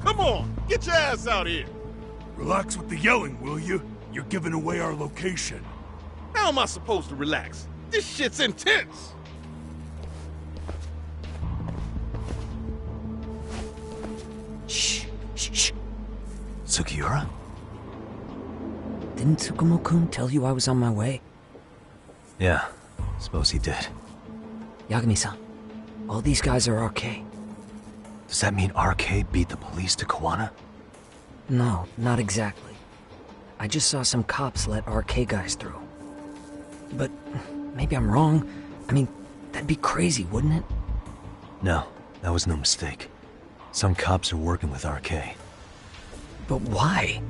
Come on, get your ass out here! Relax with the yelling, will you? You're giving away our location. How am I supposed to relax? This shit's intense! Shh, shh, shh. Sugiura? Didn't Tsukumo-kun tell you I was on my way? Yeah, suppose he did. Yagami-san, all these guys are RK. Does that mean RK beat the police to Kawana? No, not exactly. I just saw some cops let RK guys through. But maybe I'm wrong. I mean, that'd be crazy, wouldn't it? No, that was no mistake. Some cops are working with RK. But why?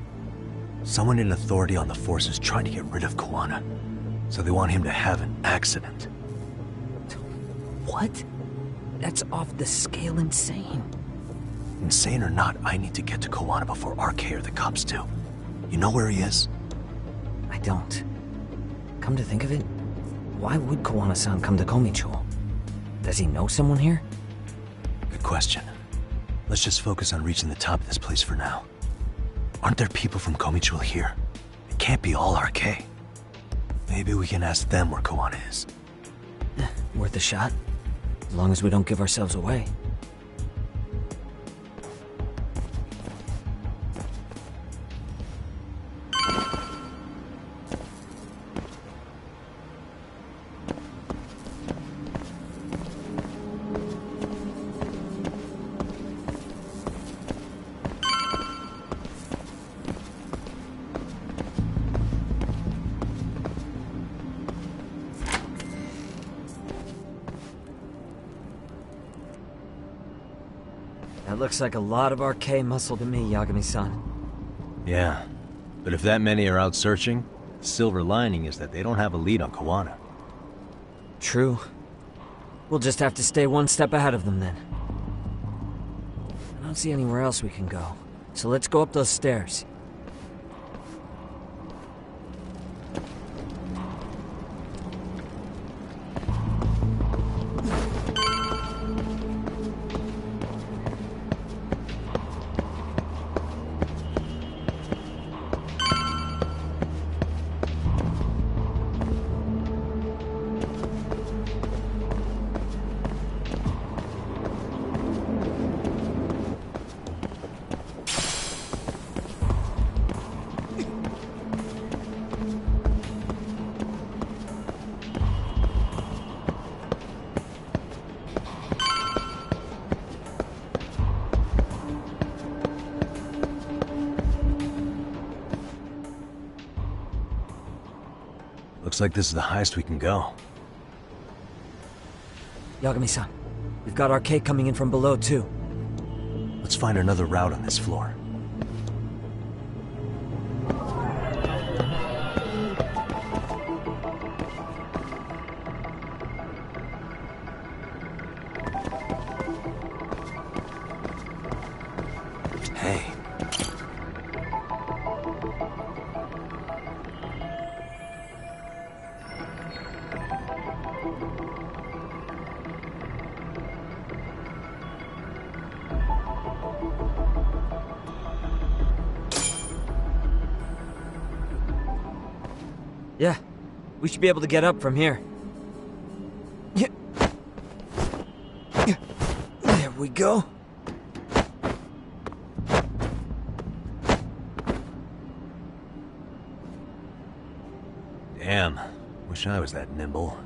Someone in authority on the force is trying to get rid of Kawana. So they want him to have an accident. What? That's off the scale insane. Insane or not, I need to get to Kawana before RK or the cops do. You know where he is? I don't. Come to think of it, why would Kawana-san come to Komijul? Does he know someone here? Good question. Let's just focus on reaching the top of this place for now. Aren't there people from Komijul here? It can't be all RK. Maybe we can ask them where Kawana is. Worth a shot? As long as we don't give ourselves away. That looks like a lot of RK muscle to me, Yagami-san. Yeah, but if that many are out searching, the silver lining is that they don't have a lead on Kawana. True. We'll just have to stay one step ahead of them then. I don't see anywhere else we can go. So let's go up those stairs. Looks like this is the highest we can go. Yagami-san, we've got arcade coming in from below too. Let's find another route on this floor. Hey. Yeah, we should be able to get up from here. There we go. Damn, wish I was that nimble.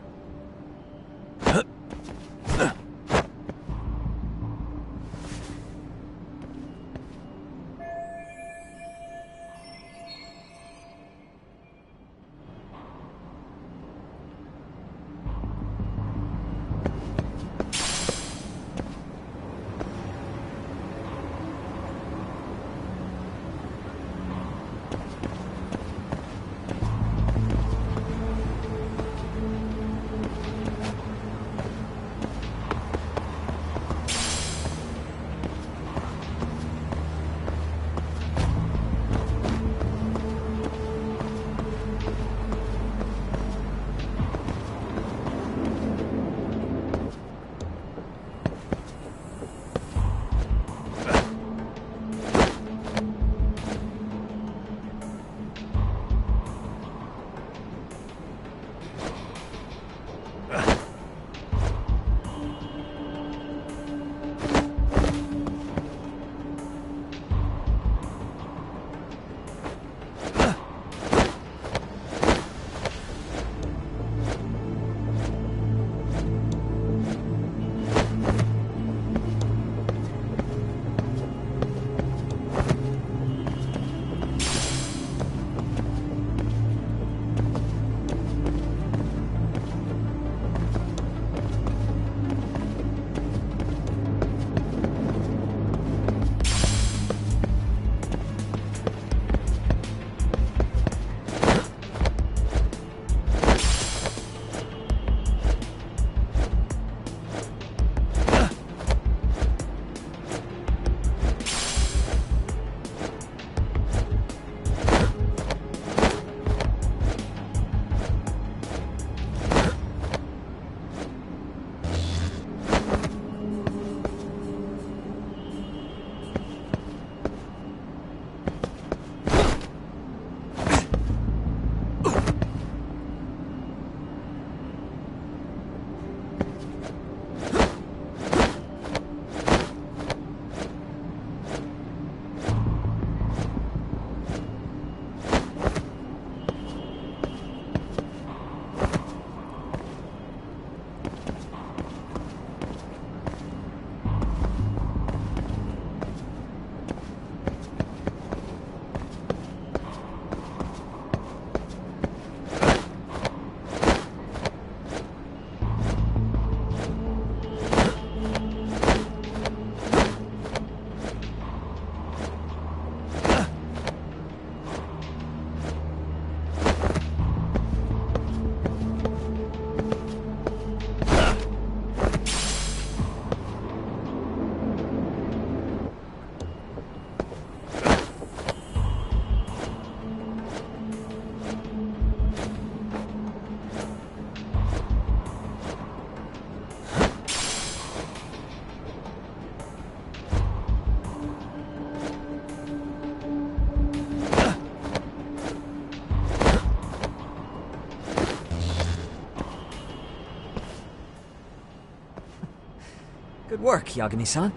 Good work, Yagami-san.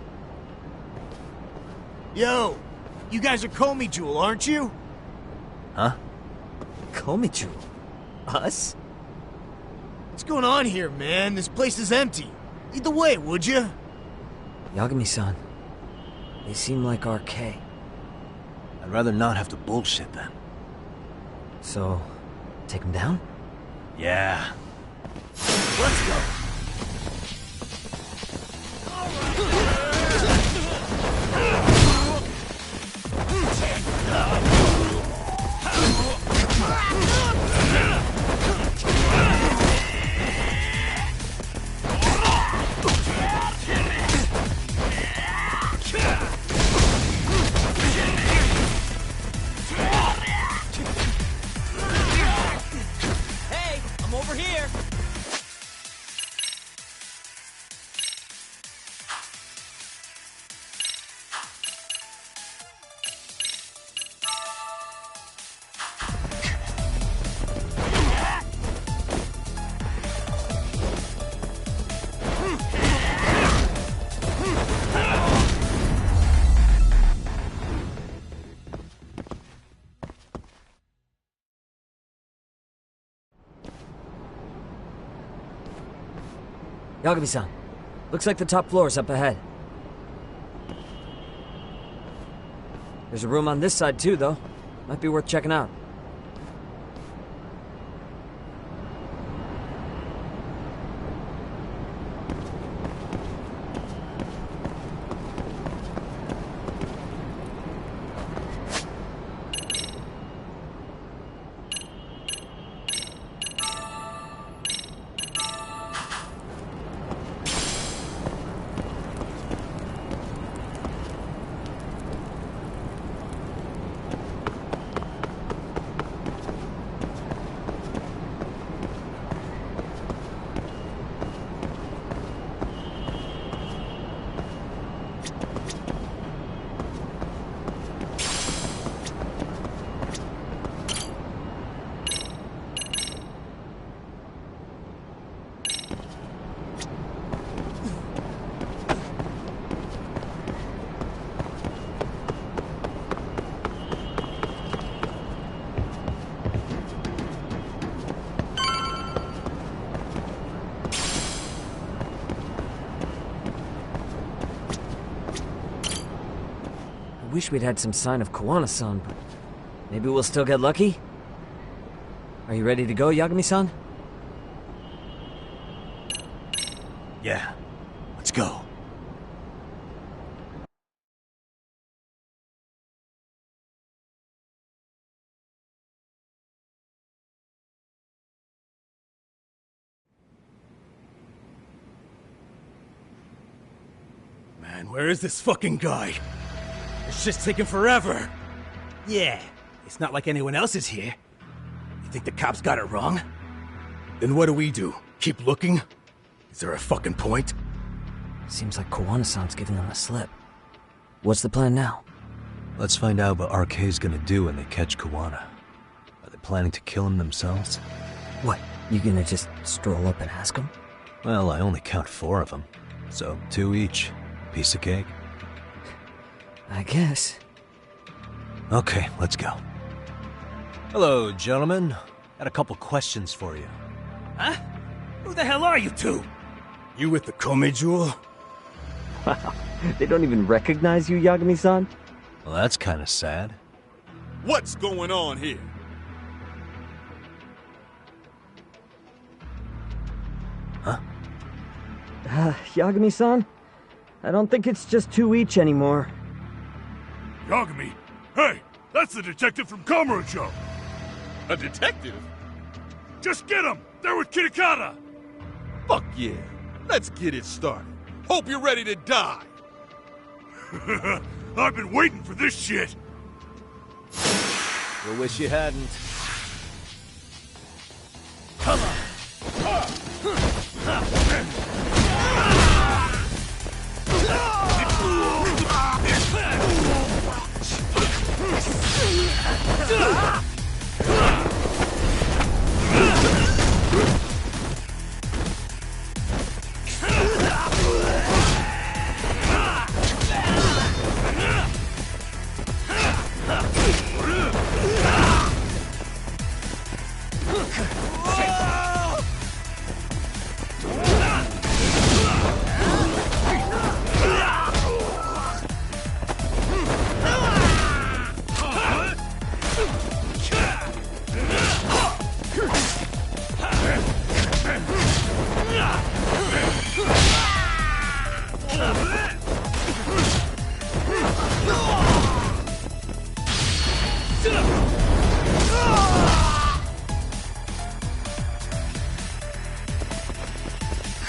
Yo, you guys are Comey Jewel, aren't you? Huh? Komiju? Us? What's going on here, man? This place is empty. Lead the way, would you? Yagami-san, they seem like RK. I'd rather not have to bullshit then. So, take them down? Yeah. Let's go. Hey, I'm over here. Yagami-san, looks like the top floor's up ahead. There's a room on this side too, though. Might be worth checking out. I wish we'd had some sign of Kawana-san, but maybe we'll still get lucky? Are you ready to go, Yagami-san? Yeah. Let's go. Man, where is this fucking guy? It's just taking forever. Yeah, it's not like anyone else is here. You think the cops got it wrong? Then what do we do? Keep looking? Is there a fucking point? Seems like Kawana-san's giving them a slip. What's the plan now? Let's find out what RK's gonna do when they catch Kawana. Are they planning to kill him themselves? What, you gonna just stroll up and ask him? Well, I only count 4 of them. So 2 each. Piece of cake. I guess. Okay, let's go. Hello, gentlemen. Got a couple questions for you. Huh? Who the hell are you two? You with the Comey Jewel? Wow, they don't even recognize you, Yagami-san? Well, that's kind of sad. What's going on here? Huh? Yagami-san? I don't think it's just 2 each anymore. Yagami! Hey! That's the detective from Kamurocho! A detective? Just get him! They're with Kitakata! Fuck yeah! Let's get it started. Hope you're ready to die! I've been waiting for this shit! You'll wish you hadn't. Come on!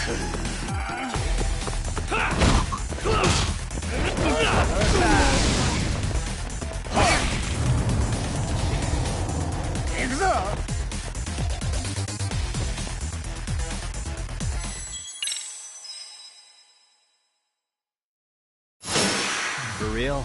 For real?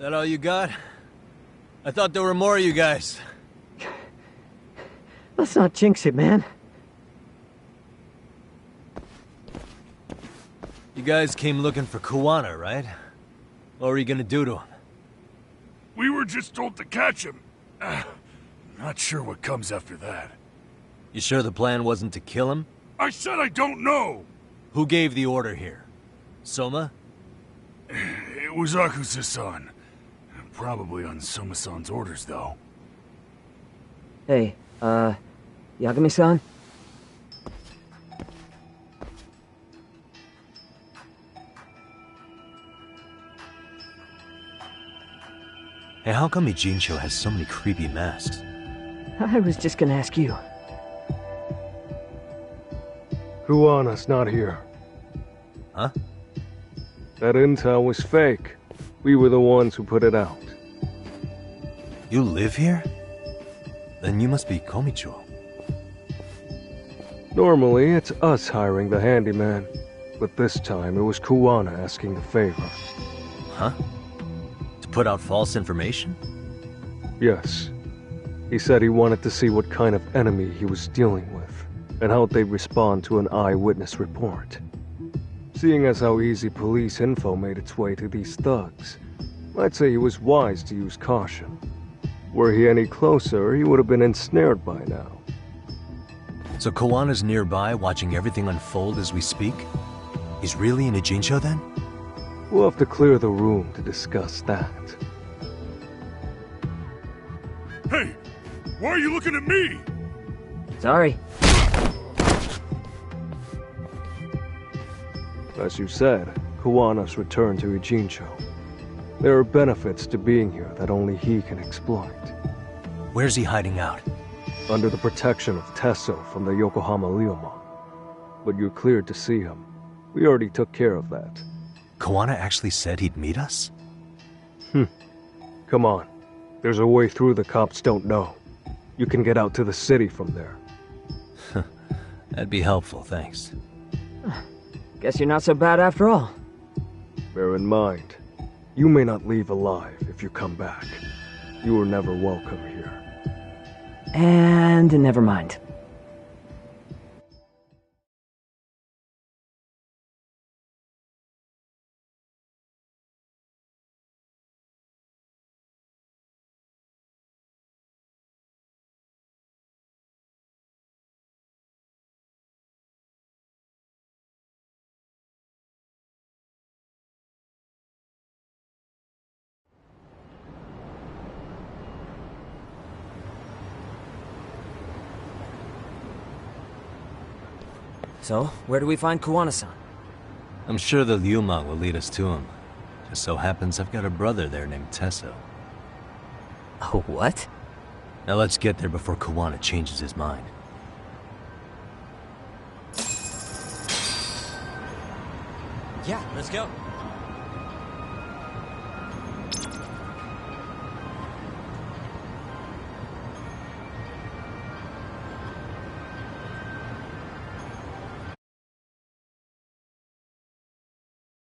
That all you got? I thought there were more of you guys. Let's not jinx it, man. You guys came looking for Kuwana, right? What were you gonna do to him? We were just told to catch him. Not sure what comes after that. You sure the plan wasn't to kill him? I said I don't know! Who gave the order here? Soma? It was Akusa-san. Probably on Soma-san's orders, though. Hey, Yagami-san? Hey, how come Ijincho has so many creepy masks? I was just gonna ask you. Kuwana's not here. Huh? That intel was fake. We were the ones who put it out. You live here? Then you must be Komicho. Normally, it's us hiring the handyman, but this time it was Kuwana asking the favor. Huh? To put out false information? Yes. He said he wanted to see what kind of enemy he was dealing with, and how they'd respond to an eyewitness report. Seeing as how easy police info made its way to these thugs, I'd say he was wise to use caution. Were he any closer, he would have been ensnared by now. So Kawana's nearby, watching everything unfold as we speak? He's really in Ijincho then? We'll have to clear the room to discuss that. Hey! Why are you looking at me? Sorry. As you said, Kuwana's returned to Ijincho. There are benefits to being here that only he can exploit. Where's he hiding out? Under the protection of Tesso from the Yokohama Ryomon. But you're cleared to see him. We already took care of that. Kawana actually said he'd meet us? Come on. There's a way through the cops don't know. You can get out to the city from there. That'd be helpful, thanks. Guess you're not so bad after all. Bear in mind, you may not leave alive if you come back. You were never welcome here. And never mind. So, where do we find Kuwana-san? I'm sure the Lyuma will lead us to him. Just so happens I've got a brother there named Tesso. Oh, what? Now let's get there before Kuwana changes his mind. Yeah, let's go.